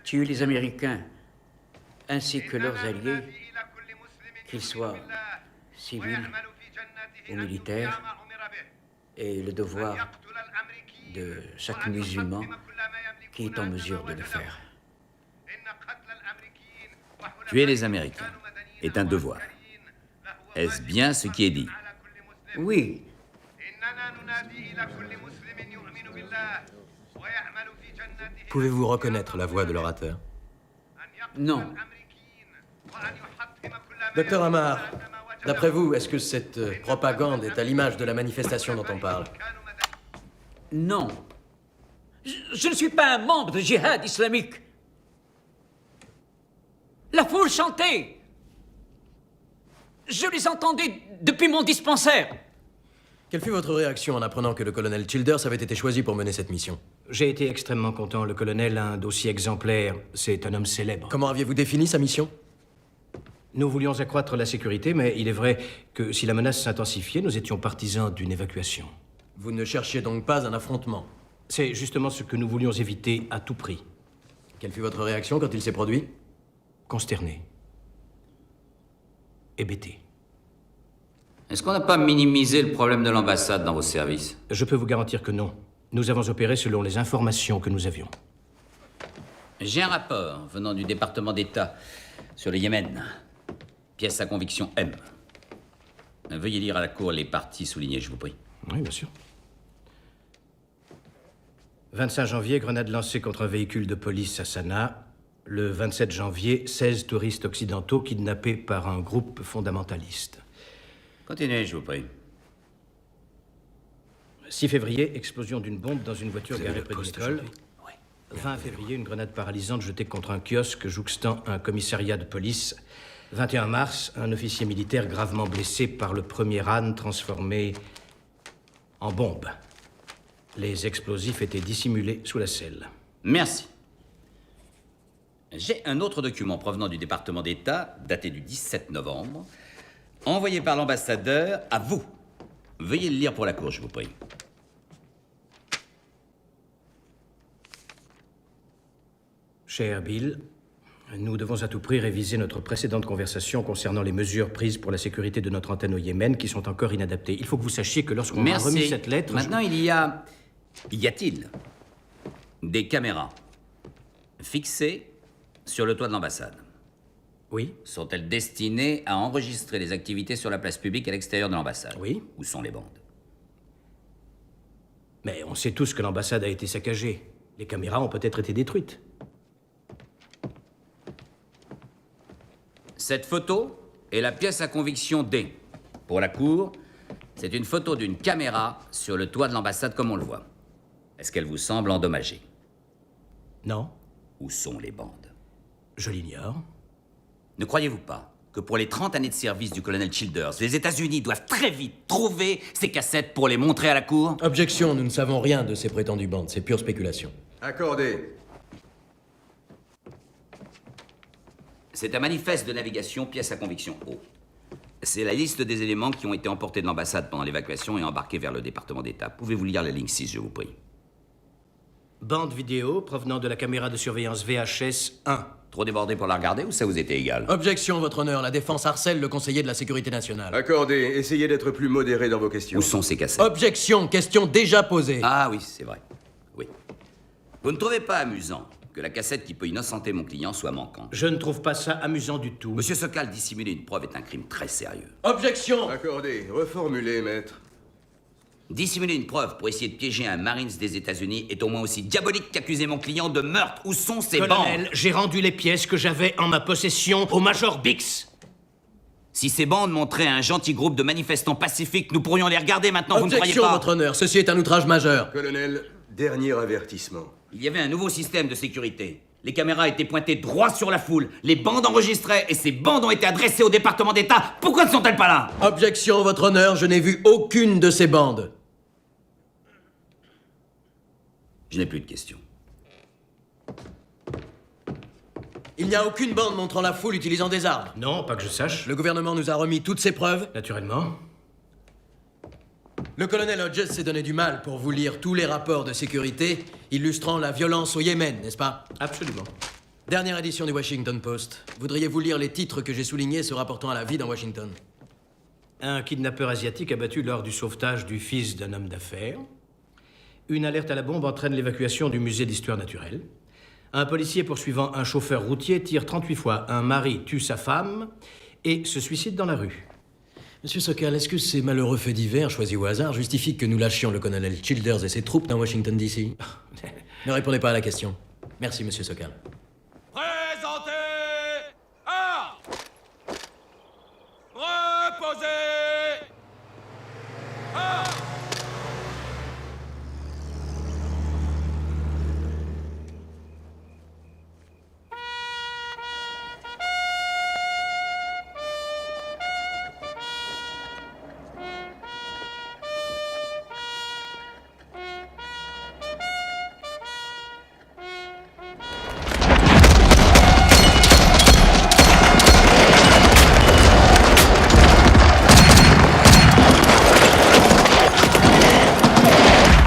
Tuer les Américains ainsi que leurs alliés, qu'ils soient civils ou militaires, est le devoir de chaque musulman qui est en mesure de le faire. Tuer les Américains est un devoir. Est-ce bien ce qui est dit? Oui. Pouvez-vous reconnaître la voix de l'orateur? Non. Docteur Amar, d'après vous, est-ce que cette propagande est à l'image de la manifestation dont on parle? Non. Je ne suis pas un membre du djihad islamique. La foule chantait. Je les entendais depuis mon dispensaire. Quelle fut votre réaction en apprenant que le colonel Childers avait été choisi pour mener cette mission? J'ai été extrêmement content. Le colonel a un dossier exemplaire. C'est un homme célèbre. Comment aviez-vous défini sa mission? Nous voulions accroître la sécurité, mais il est vrai que si la menace s'intensifiait, nous étions partisans d'une évacuation. Vous ne cherchiez donc pas un affrontement? C'est justement ce que nous voulions éviter à tout prix. Quelle fut votre réaction quand il s'est produit? Consterné. Hébété. Est-ce qu'on n'a pas minimisé le problème de l'ambassade dans vos services? Je peux vous garantir que non. Nous avons opéré selon les informations que nous avions. J'ai un rapport venant du département d'État sur le Yémen. Pièce à conviction M. Veuillez lire à la cour les parties soulignées, je vous prie. Oui, bien sûr. 25 janvier, grenade lancée contre un véhicule de police à Sanaa. Le 27 janvier, 16 touristes occidentaux kidnappés par un groupe fondamentaliste. Continuez, je vous prie. 6 février, explosion d'une bombe dans une voiture garée près d'une école. 20 février, une grenade paralysante jetée contre un kiosque jouxtant un commissariat de police. 21 mars, un officier militaire gravement blessé par le premier âne transformé en bombe. Les explosifs étaient dissimulés sous la selle. Merci. J'ai un autre document provenant du département d'État, daté du 17 novembre, envoyé par l'ambassadeur à vous. Veuillez le lire pour la cour, je vous prie. Cher Bill, nous devons à tout prix réviser notre précédente conversation concernant les mesures prises pour la sécurité de notre antenne au Yémen qui sont encore inadaptées. Il faut que vous sachiez que lorsqu'on m'a remis cette lettre... Maintenant, y a-t-il des caméras fixées sur le toit de l'ambassade? Oui. Sont-elles destinées à enregistrer les activités sur la place publique à l'extérieur de l'ambassade? Oui. Où sont les bandes? Mais on sait tous que l'ambassade a été saccagée. Les caméras ont peut-être été détruites. Cette photo est la pièce à conviction D. Pour la cour, c'est une photo d'une caméra sur le toit de l'ambassade comme on le voit. Est-ce qu'elle vous semble endommagée? Non. Où sont les bandes? Je l'ignore. Ne croyez-vous pas que que pour les 30 années de service du colonel Childers, les États-Unis doivent très vite trouver ces cassettes pour les montrer à la cour? Objection, nous ne savons rien de ces prétendues bandes, c'est pure spéculation. Accordé. C'est un manifeste de navigation, pièce à conviction O. C'est la liste des éléments qui ont été emportés de l'ambassade pendant l'évacuation et embarqués vers le département d'État. Pouvez-vous lire la ligne 6, je vous prie? Bande vidéo provenant de la caméra de surveillance VHS 1. Trop débordé pour la regarder ou ça vous était égal? Objection, votre honneur. La défense harcèle le conseiller de la sécurité nationale. Accordé. Essayez d'être plus modéré dans vos questions. Où sont ces cassettes? Objection, question déjà posée. Ah oui, c'est vrai. Oui. Vous ne trouvez pas amusant que la cassette qui peut innocenter mon client soit manquante? Je ne trouve pas ça amusant du tout. Monsieur Sokal, dissimuler une preuve est un crime très sérieux. Objection! Accordé. Reformulez, maître. Dissimuler une preuve pour essayer de piéger un Marines des États-Unis est au moins aussi diabolique qu'accuser mon client de meurtre. Où sont ces bandes? Colonel, j'ai rendu les pièces que j'avais en ma possession au Major Bix. Si ces bandes montraient un gentil groupe de manifestants pacifiques, nous pourrions les regarder maintenant, vous ne croyez Objection, pas? votre honneur. Ceci est un outrage majeur. Colonel, dernier avertissement. Il y avait un nouveau système de sécurité. Les caméras étaient pointées droit sur la foule, les bandes enregistraient et ces bandes ont été adressées au département d'État. Pourquoi ne sont-elles pas là? Objection, votre honneur. Je n'ai vu aucune de ces bandes. Je n'ai plus de questions. Il n'y a aucune bande montrant la foule utilisant des armes. Non, pas que je sache. Le gouvernement nous a remis toutes ces preuves. Naturellement. Le colonel Hodges s'est donné du mal pour vous lire tous les rapports de sécurité illustrant la violence au Yémen, n'est-ce pas? Absolument. Dernière édition du Washington Post. Voudriez-vous lire les titres que j'ai soulignés se rapportant à la vie dans Washington? Un kidnappeur asiatique abattu lors du sauvetage du fils d'un homme d'affaires. Une alerte à la bombe entraîne l'évacuation du musée d'histoire naturelle. Un policier poursuivant un chauffeur routier tire 38 fois. Un mari tue sa femme et se suicide dans la rue. Monsieur Sokal, est-ce que ces malheureux faits divers choisis au hasard justifient que nous lâchions le colonel Childers et ses troupes dans Washington, D.C. Ne répondez pas à la question. Merci, monsieur Sokal. Présentez! Armes! Reposez! Armes!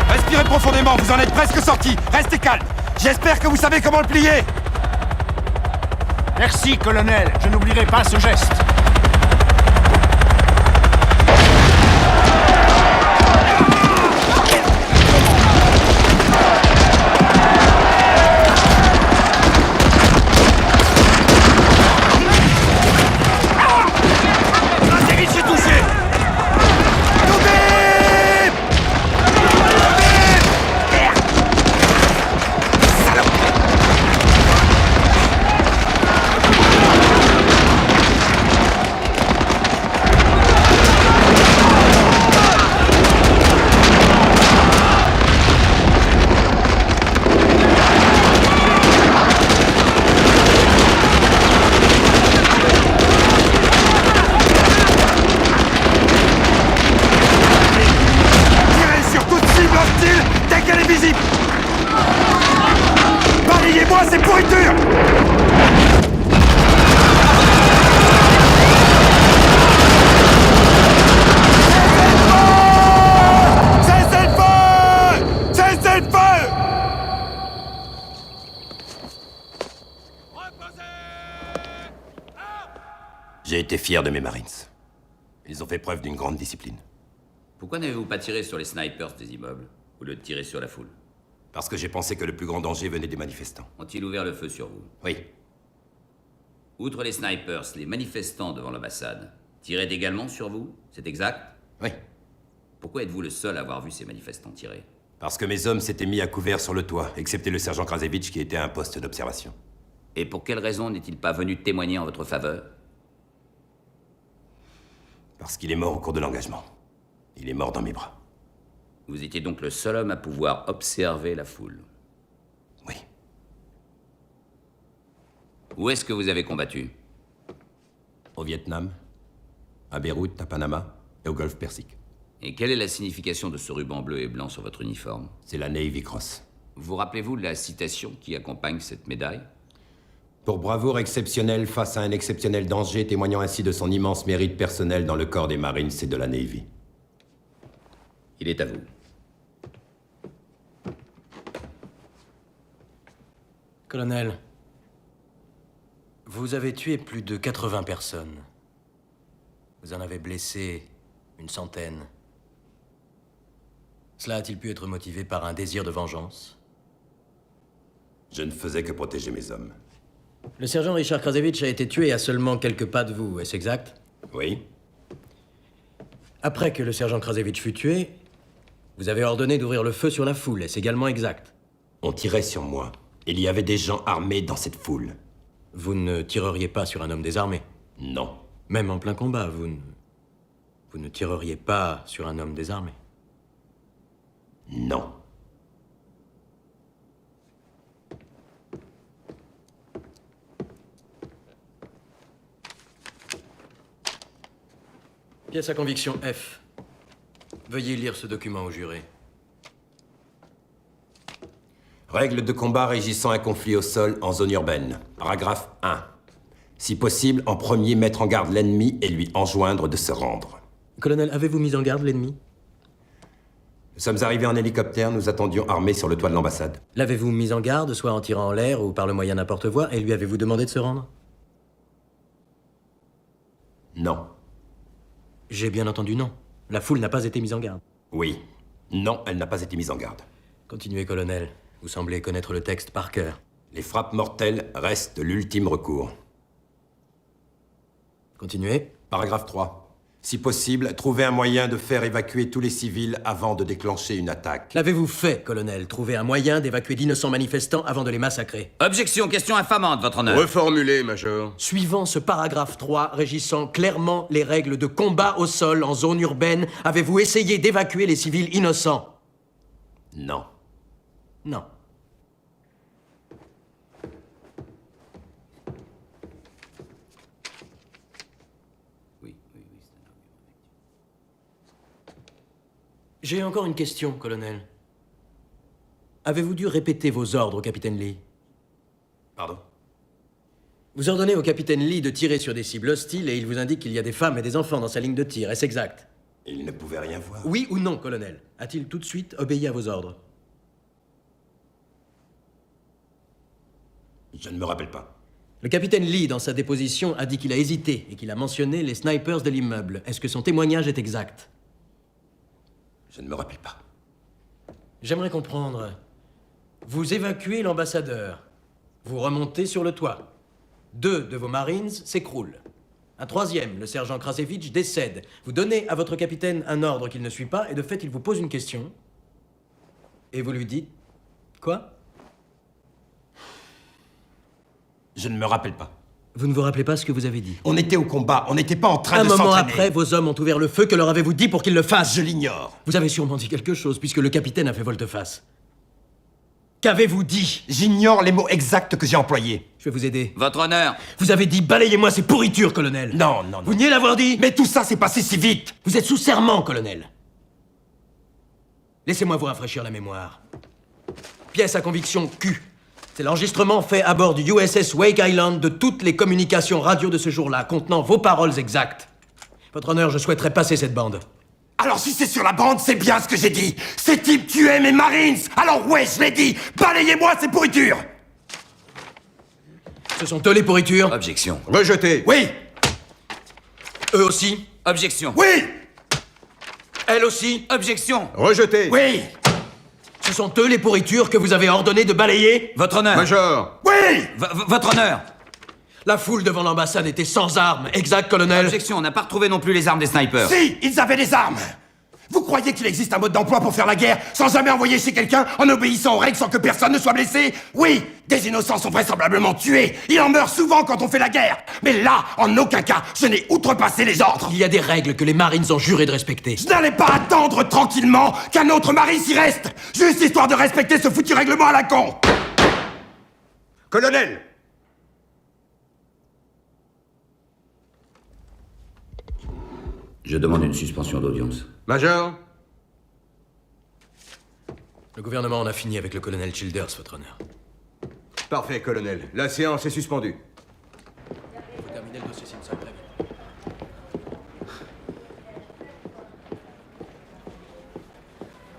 Respirez profondément, vous en êtes presque sorti. Restez calme. J'espère que vous savez comment le plier. Merci, colonel. Je n'oublierai pas ce geste. Assez vite, j'ai touché. Tirez sur toute cible hostile dès qu'elle est visible. Balayez-moi ces pourritures. Cessez le feu! Cessez le feu! J'ai été fier de mes Marines. Ils ont fait preuve d'une grande discipline. Pourquoi n'avez-vous pas tiré sur les snipers des immeubles, au lieu de tirer sur la foule? Parce que j'ai pensé que le plus grand danger venait des manifestants. Ont-ils ouvert le feu sur vous? Oui. Outre les snipers, les manifestants devant l'ambassade tiraient également sur vous? C'est exact? Oui. Pourquoi êtes-vous le seul à avoir vu ces manifestants tirer? Parce que mes hommes s'étaient mis à couvert sur le toit, excepté le sergent Krasevitch qui était à un poste d'observation. Et pour quelle raison n'est-il pas venu témoigner en votre faveur? Parce qu'il est mort au cours de l'engagement. Il est mort dans mes bras. Vous étiez donc le seul homme à pouvoir observer la foule? Oui. Où est-ce que vous avez combattu? Au Vietnam, à Beyrouth, à Panama et au Golfe Persique. Et quelle est la signification de ce ruban bleu et blanc sur votre uniforme? C'est la Navy Cross. Vous rappelez-vous de la citation qui accompagne cette médaille? Pour bravoure exceptionnelle face à un exceptionnel danger, témoignant ainsi de son immense mérite personnel dans le corps des Marines et de la Navy. Il est à vous. Colonel, vous avez tué plus de 80 personnes. Vous en avez blessé une centaine. Cela a-t-il pu être motivé par un désir de vengeance? Je ne faisais que protéger mes hommes. Le sergent Richard Krasevich a été tué à seulement quelques pas de vous, est-ce exact? Oui. Après que le sergent Krasevich fut tué, vous avez ordonné d'ouvrir le feu sur la foule, est-ce également exact? On tirait sur moi. Il y avait des gens armés dans cette foule. Vous ne tireriez pas sur un homme désarmé? Non. Même en plein combat, vous ne tireriez pas sur un homme désarmé? Non. Pièce à conviction F. Veuillez lire ce document au juré. Règles de combat régissant un conflit au sol en zone urbaine. Paragraphe 1. Si possible, en premier, mettre en garde l'ennemi et lui enjoindre de se rendre. Colonel, avez-vous mis en garde l'ennemi? Nous sommes arrivés en hélicoptère, nous attendions armés sur le toit de l'ambassade. L'avez-vous mis en garde, soit en tirant en l'air ou par le moyen d'un porte-voix, et lui avez-vous demandé de se rendre? Non. J'ai bien entendu non. La foule n'a pas été mise en garde. Oui. Non, elle n'a pas été mise en garde. Continuez, colonel. Vous semblez connaître le texte par cœur. Les frappes mortelles restent l'ultime recours. Continuez. Paragraphe 3. Si possible, trouver un moyen de faire évacuer tous les civils avant de déclencher une attaque. L'avez-vous fait, colonel? Trouver un moyen d'évacuer d'innocents manifestants avant de les massacrer? Objection, question infamante, votre honneur. Reformulez, Major. Suivant ce paragraphe 3, régissant clairement les règles de combat au sol en zone urbaine, avez-vous essayé d'évacuer les civils innocents? Non. Non. J'ai encore une question, colonel. Avez-vous dû répéter vos ordres au capitaine Lee? Pardon? Vous ordonnez au capitaine Lee de tirer sur des cibles hostiles et il vous indique qu'il y a des femmes et des enfants dans sa ligne de tir, est-ce exact? Il ne pouvait rien voir. Oui ou non, colonel? A-t-il tout de suite obéi à vos ordres? Je ne me rappelle pas. Le capitaine Lee, dans sa déposition, a dit qu'il a hésité et qu'il a mentionné les snipers de l'immeuble. Est-ce que son témoignage est exact? Je ne me rappelle pas. J'aimerais comprendre. Vous évacuez l'ambassadeur. Vous remontez sur le toit. 2 de vos Marines s'écroulent. Un 3e, le sergent Krasevich, décède. Vous donnez à votre capitaine un ordre qu'il ne suit pas et de fait, il vous pose une question. Et vous lui dites... Quoi? Je ne me rappelle pas. Vous ne vous rappelez pas ce que vous avez dit? On était au combat, on n'était pas en train de s'entraîner. Un moment après, vos hommes ont ouvert le feu. Que leur avez-vous dit pour qu'ils le fassent? Je l'ignore. Vous avez sûrement dit quelque chose, puisque le capitaine a fait volte-face. Qu'avez-vous dit? J'ignore les mots exacts que j'ai employés. Je vais vous aider. Votre honneur. Vous avez dit « Balayez-moi ces pourritures, colonel ». Non, non, non. Vous niez l'avoir dit? Mais tout ça s'est passé si vite. Vous êtes sous serment, colonel. Laissez-moi vous rafraîchir la mémoire. Pièce à conviction Q. C'est l'enregistrement fait à bord du USS Wake Island de toutes les communications radio de ce jour-là, contenant vos paroles exactes. Votre honneur, je souhaiterais passer cette bande. Alors si c'est sur la bande, c'est bien ce que j'ai dit. Ces types tuaient mes Marines. Alors ouais, je l'ai dit. Balayez-moi ces pourritures. Ce sont eux les pourritures? Objection. Rejeté. Oui. Eux aussi? Objection. Oui. Elle aussi? Objection. Rejeté. Oui. Ce sont eux les pourritures que vous avez ordonné de balayer? Votre honneur. Major. Oui. Votre honneur. La foule devant l'ambassade était sans armes, exact, colonel? Objection, on n'a pas retrouvé non plus les armes des snipers. Si, ils avaient des armes. Vous croyez qu'il existe un mode d'emploi pour faire la guerre sans jamais envoyer chez quelqu'un en obéissant aux règles sans que personne ne soit blessé? Oui, des innocents sont vraisemblablement tués. Il en meurt souvent quand on fait la guerre. Mais là, en aucun cas, je n'ai outrepassé les ordres. Il y a des règles que les Marines ont juré de respecter. Je n'allais pas attendre tranquillement qu'un autre mari s'y reste, juste histoire de respecter ce foutu règlement à la con. Colonel. Je demande une suspension d'audience. Major? Le gouvernement en a fini avec le colonel Childers, votre honneur. Parfait, colonel. La séance est suspendue. Faut terminer le dossier Simpson, très vite.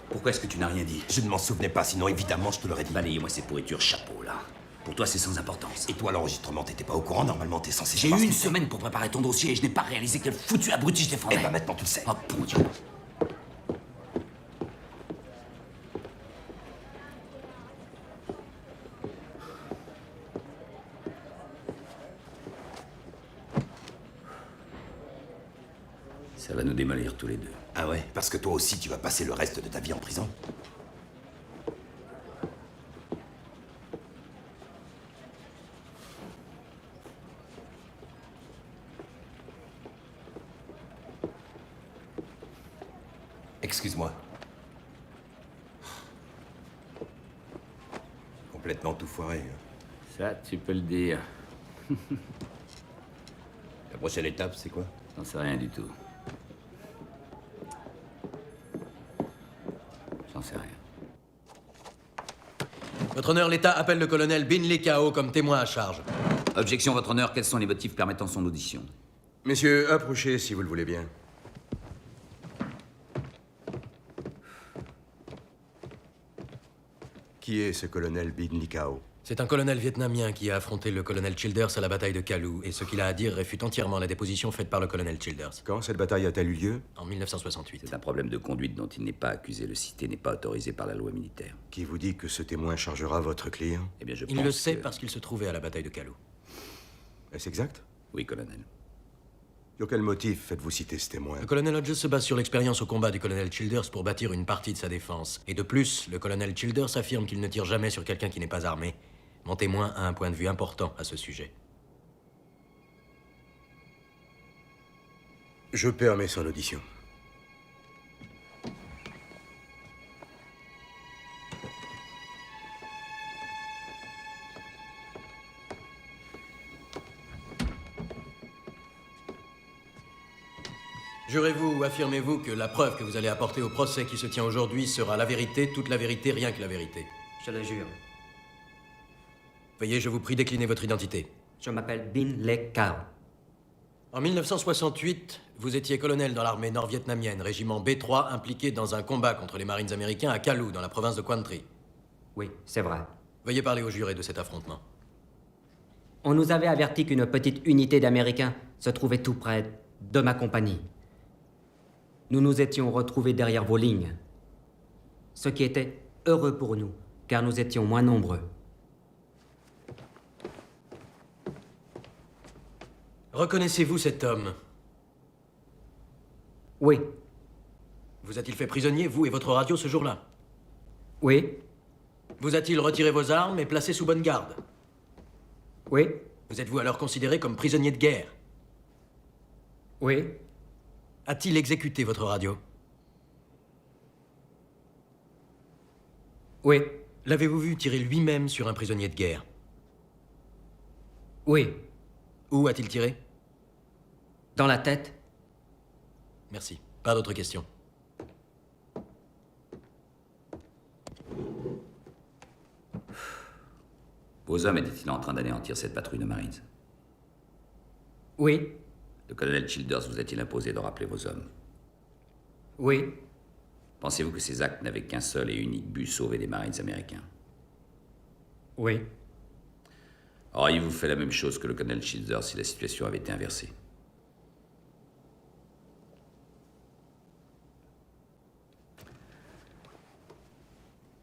Pourquoi est-ce que tu n'as rien dit? Je ne m'en souvenais pas, sinon évidemment je te l'aurais dit. Balayez-moi ces pourritures chapeau, là. Pour toi, c'est sans importance. Et toi, l'enregistrement, t'étais pas au courant? Normalement, t'es censé J'ai savoir eu ce une que c'est. semaine pour préparer ton dossier et je n'ai pas réalisé quel foutu abruti je défendais. Eh ben maintenant, tu le sais. Oh, bon Dieu. Ça va nous démolir tous les deux. Ah ouais? Parce que toi aussi, tu vas passer le reste de ta vie en prison? Excuse-moi. Complètement tout foiré. Hein. Ça, tu peux le dire. La prochaine étape, c'est quoi? J'en sais rien du tout. J'en sais rien. Votre honneur, l'État appelle le colonel Binley Kao comme témoin à charge. Objection, votre honneur. Quels sont les motifs permettant son audition? Messieurs, approchez si vous le voulez bien. Qui est ce colonel Binley Kao? C'est un colonel vietnamien qui a affronté le colonel Childers à la bataille de Kalou, et ce qu'il a à dire réfute entièrement la déposition faite par le colonel Childers. Quand cette bataille a-t-elle eu lieu? En 1968. C'est un problème de conduite dont il n'est pas accusé. Le citer n'est pas autorisé par la loi militaire. Qui vous dit que ce témoin chargera votre client? Eh bien, je Il pense le sait que- parce qu'il se trouvait à la bataille de Kalou. Est-ce exact? Oui, colonel. Sur quel motif faites-vous citer ce témoin? Le colonel Hodges se base sur l'expérience au combat du colonel Childers pour bâtir une partie de sa défense. Et de plus, le colonel Childers affirme qu'il ne tire jamais sur quelqu'un qui n'est pas armé. Mon témoin a un point de vue important à ce sujet. Je permets son audition. Jurez-vous ou affirmez-vous que la preuve que vous allez apporter au procès qui se tient aujourd'hui sera la vérité, toute la vérité, rien que la vérité? Je le jure. Veuillez, je vous prie, décliner votre identité. Je m'appelle Binley Kao. En 1968, vous étiez colonel dans l'armée nord-vietnamienne, régiment B3, impliqué dans un combat contre les Marines américains à Kalou, dans la province de Quang Tri. Oui, c'est vrai. Veuillez parler aux jurés de cet affrontement. On nous avait averti qu'une petite unité d'Américains se trouvait tout près de ma compagnie. Nous nous étions retrouvés derrière vos lignes. Ce qui était heureux pour nous, car nous étions moins nombreux. Reconnaissez-vous cet homme? Oui. Vous a-t-il fait prisonnier, vous et votre radio, ce jour-là? Oui. Vous a-t-il retiré vos armes et placé sous bonne garde? Oui. Vous êtes-vous alors considéré comme prisonnier de guerre? Oui. A-t-il exécuté votre radio? Oui. L'avez-vous vu tirer lui-même sur un prisonnier de guerre? Oui. Où a-t-il tiré? Dans la tête. Merci. Pas d'autres questions. Vos hommes étaient-ils en train d'anéantir cette patrouille de Marines? Oui. Le colonel Childers vous a-t-il imposé de rappeler vos hommes? Oui. Pensez-vous que ces actes n'avaient qu'un seul et unique but, sauver des Marines américains? Oui. Auriez-vous fait la même chose que le colonel Childers si la situation avait été inversée?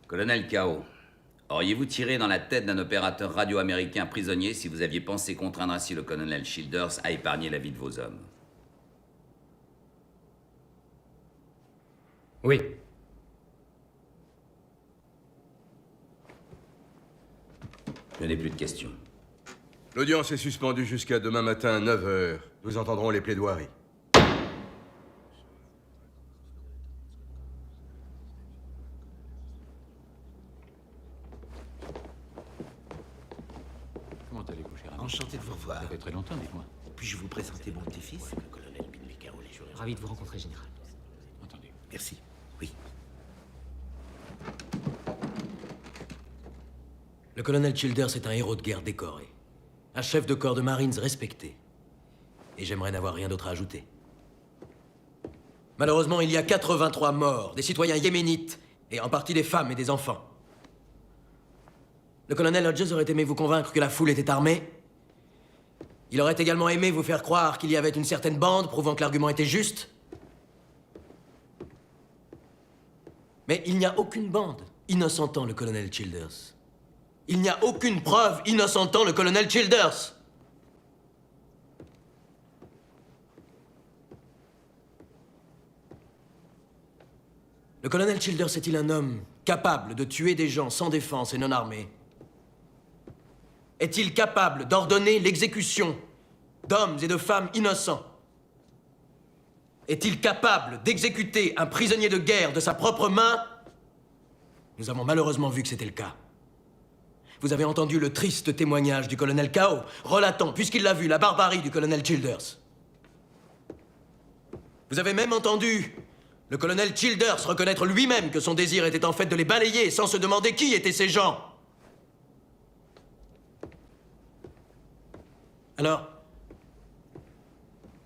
Colonel Kao, auriez-vous tiré dans la tête d'un opérateur radio américain prisonnier si vous aviez pensé contraindre ainsi le colonel Childers à épargner la vie de vos hommes? Oui. Je n'ai plus de questions. L'audience est suspendue jusqu'à demain matin à 9 h. Nous entendrons les plaidoiries. Comment allez-vous, cher ami? Enchanté de vous revoir. Ça fait très longtemps, dites-moi. Puis-je vous présenter mon petit-fils? Ravi de vous rencontrer, Général. Entendu. Merci. Oui. Le colonel Childers est un héros de guerre décoré. Un chef de corps de Marines respecté. Et j'aimerais n'avoir rien d'autre à ajouter. Malheureusement, il y a 83 morts, des citoyens yéménites, et en partie des femmes et des enfants. Le colonel Hodges aurait aimé vous convaincre que la foule était armée. Il aurait également aimé vous faire croire qu'il y avait une certaine bande, prouvant que l'argument était juste. Mais il n'y a aucune bande innocentant le colonel Childers. Il n'y a aucune preuve innocentant le colonel Childers. Le colonel Childers est-il un homme capable de tuer des gens sans défense et non armés? Est-il capable d'ordonner l'exécution d'hommes et de femmes innocents? Est-il capable d'exécuter un prisonnier de guerre de sa propre main? Nous avons malheureusement vu que c'était le cas. Vous avez entendu le triste témoignage du colonel Kao, relatant, puisqu'il l'a vu, la barbarie du colonel Childers. Vous avez même entendu le colonel Childers reconnaître lui-même que son désir était en fait de les balayer sans se demander qui étaient ces gens. Alors,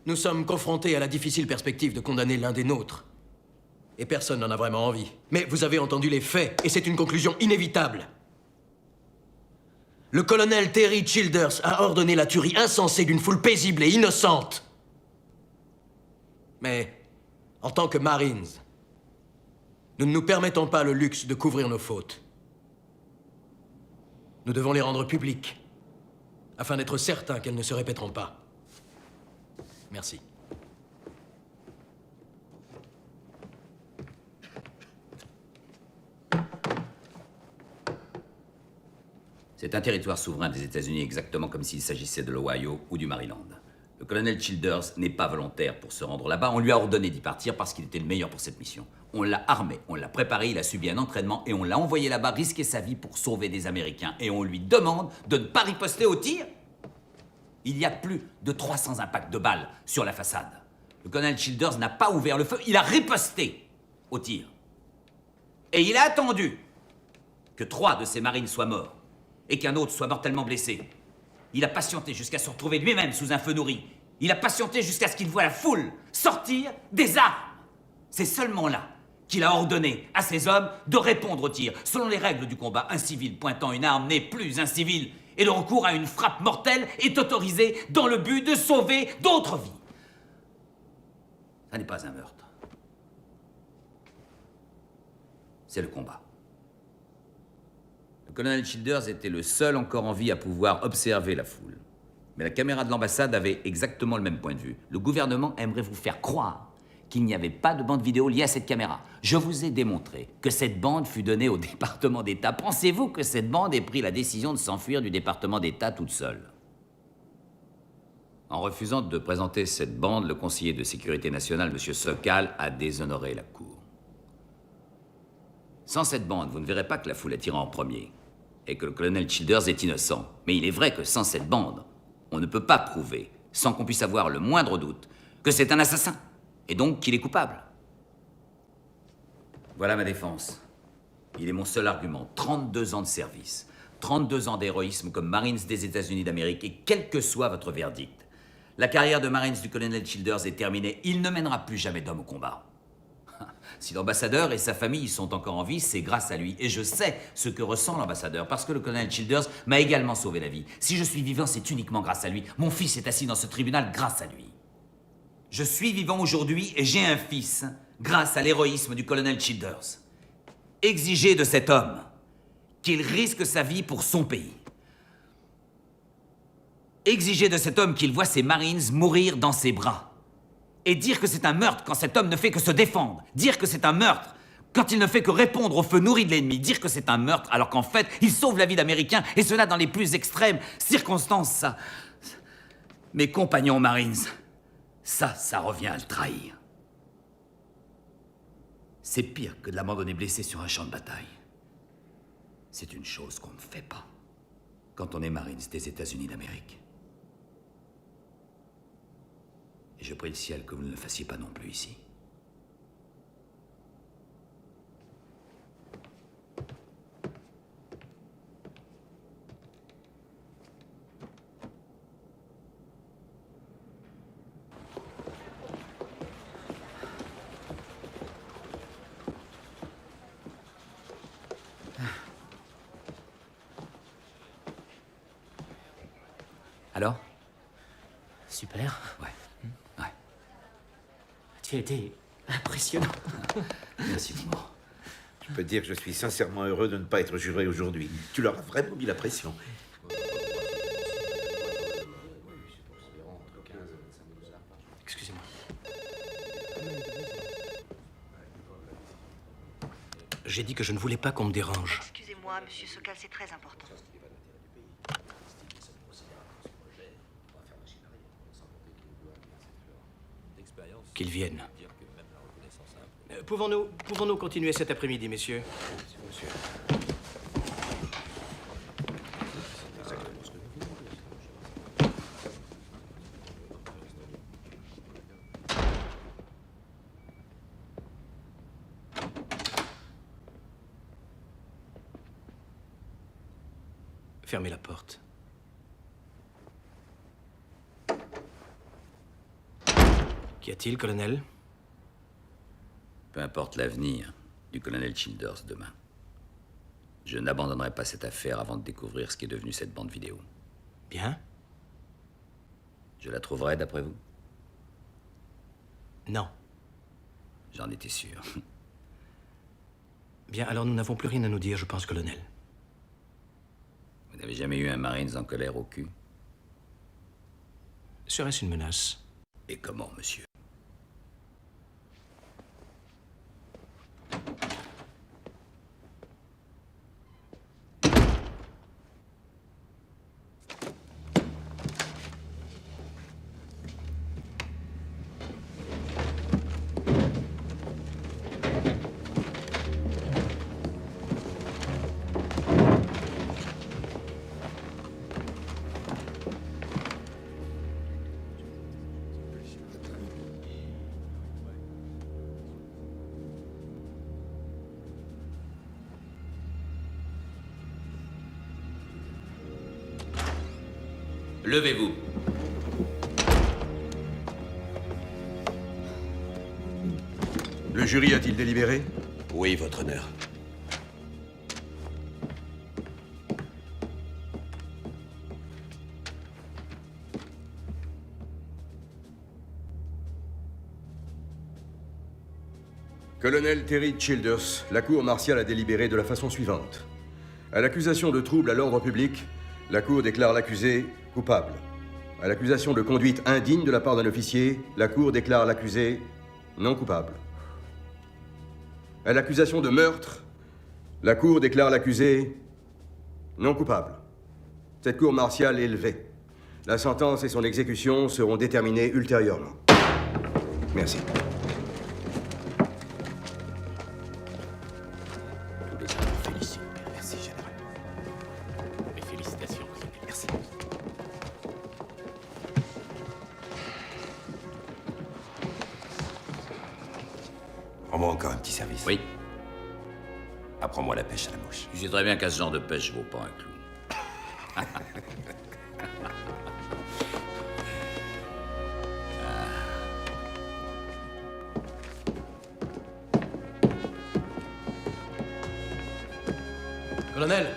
nous sommes confrontés à la difficile perspective de condamner l'un des nôtres. Et personne n'en a vraiment envie. Mais vous avez entendu les faits, et c'est une conclusion inévitable. Le colonel Terry Childers a ordonné la tuerie insensée d'une foule paisible et innocente. Mais, en tant que Marines, nous ne nous permettons pas le luxe de couvrir nos fautes. Nous devons les rendre publiques, afin d'être certains qu'elles ne se répéteront pas. Merci. C'est un territoire souverain des États-Unis exactement comme s'il s'agissait de l'Ohio ou du Maryland. Le colonel Childers n'est pas volontaire pour se rendre là-bas. On lui a ordonné d'y partir parce qu'il était le meilleur pour cette mission. On l'a armé, on l'a préparé, il a subi un entraînement et on l'a envoyé là-bas risquer sa vie pour sauver des Américains. Et on lui demande de ne pas riposter au tir. Il y a plus de 300 impacts de balles sur la façade. Le colonel Childers n'a pas ouvert le feu, il a riposté au tir. Et il a attendu que 3 de ses marines soient morts et qu'un autre soit mortellement blessé. Il a patienté jusqu'à se retrouver lui-même sous un feu nourri. Il a patienté jusqu'à ce qu'il voie la foule sortir des armes. C'est seulement là qu'il a ordonné à ses hommes de répondre au tir. Selon les règles du combat, un civil pointant une arme n'est plus un civil. Et le recours à une frappe mortelle est autorisé dans le but de sauver d'autres vies. Ça n'est pas un meurtre. C'est le combat. Le colonel Childers était le seul encore en vie à pouvoir observer la foule. Mais la caméra de l'ambassade avait exactement le même point de vue. Le gouvernement aimerait vous faire croire qu'il n'y avait pas de bande vidéo liée à cette caméra. Je vous ai démontré que cette bande fut donnée au département d'État. Pensez-vous que cette bande ait pris la décision de s'enfuir du département d'État toute seule? En refusant de présenter cette bande, le conseiller de sécurité nationale, M. Sokal, a déshonoré la Cour. Sans cette bande, vous ne verrez pas que la foule a tiré en premier et que le colonel Childers est innocent. Mais il est vrai que sans cette bande, on ne peut pas prouver, sans qu'on puisse avoir le moindre doute, que c'est un assassin, et donc qu'il est coupable. Voilà ma défense. Il est mon seul argument. 32 ans de service, 32 ans d'héroïsme comme Marines des États-Unis d'Amérique, et quel que soit votre verdict, la carrière de Marines du colonel Childers est terminée. Il ne mènera plus jamais d'homme au combat. Si l'ambassadeur et sa famille sont encore en vie, c'est grâce à lui. Et je sais ce que ressent l'ambassadeur, parce que le colonel Childers m'a également sauvé la vie. Si je suis vivant, c'est uniquement grâce à lui. Mon fils est assis dans ce tribunal grâce à lui. Je suis vivant aujourd'hui et j'ai un fils grâce à l'héroïsme du colonel Childers. Exigez de cet homme qu'il risque sa vie pour son pays. Exigez de cet homme qu'il voit ses Marines mourir dans ses bras. Et dire que c'est un meurtre quand cet homme ne fait que se défendre. Dire que c'est un meurtre quand il ne fait que répondre au feu nourri de l'ennemi. Dire que c'est un meurtre alors qu'en fait, il sauve la vie d'Américains, et cela dans les plus extrêmes circonstances, ça... Mes compagnons Marines, ça revient à le trahir. C'est pire que de l'abandonner blessé sur un champ de bataille. C'est une chose qu'on ne fait pas quand on est Marines des États-Unis d'Amérique. Et je prie le ciel que vous ne le fassiez pas non plus ici. Alors? Super. Ouais. Ouais. Tu as été impressionnant. Merci, Moore. Je peux te dire que je suis sincèrement heureux de ne pas être juré aujourd'hui. Tu leur as vraiment mis la pression. Excusez-moi. J'ai dit que je ne voulais pas qu'on me dérange. Excusez-moi, monsieur Sokal, c'est très important. Qu'ils viennent. Pouvons-nous continuer cet après-midi, messieurs? Monsieur. Fermez la porte. Qu'y a-t-il, colonel? Peu importe l'avenir du colonel Childers demain. Je n'abandonnerai pas cette affaire avant de découvrir ce qui est devenu cette bande vidéo. Bien. Je la trouverai, d'après vous? Non. J'en étais sûr. Bien, alors nous n'avons plus rien à nous dire, je pense, colonel. Vous n'avez jamais eu un Marines en colère au cul? Serait-ce une menace? Et comment, monsieur? Levez-vous. Le jury a-t-il délibéré? Oui, votre honneur. Colonel Terry Childers, la cour martiale a délibéré de la façon suivante. À l'accusation de trouble à l'ordre public, la cour déclare l'accusé coupable. À l'accusation de conduite indigne de la part d'un officier, la cour déclare l'accusé non coupable. À l'accusation de meurtre, la cour déclare l'accusé non coupable. Cette cour martiale est levée. La sentence et son exécution seront déterminées ultérieurement. Merci. Tous les gens vous félicitent. Merci, général. Mes félicitations. Merci. Rends-moi encore un petit service. Oui. Apprends-moi la pêche à la mouche. Tu sais très bien qu'à ce genre de pêche, je vaux pas un clou. Colonel!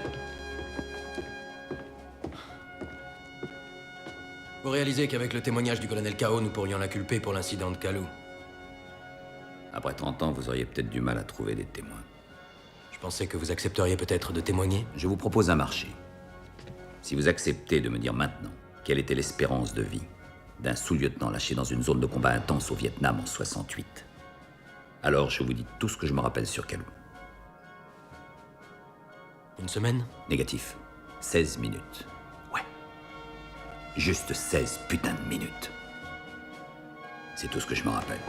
Vous réalisez qu'avec le témoignage du colonel K.O., nous pourrions l'inculper pour l'incident de Kalou. Après 30 ans, vous auriez peut-être du mal à trouver des témoins. Je pensais que vous accepteriez peut-être de témoigner. Je vous propose un marché. Si vous acceptez de me dire maintenant quelle était l'espérance de vie d'un sous-lieutenant lâché dans une zone de combat intense au Vietnam en 68, alors je vous dis tout ce que je me rappelle sur Kalou. Une semaine? Négatif. 16 minutes. Ouais. Juste 16 putains de minutes. C'est tout ce que je me rappelle.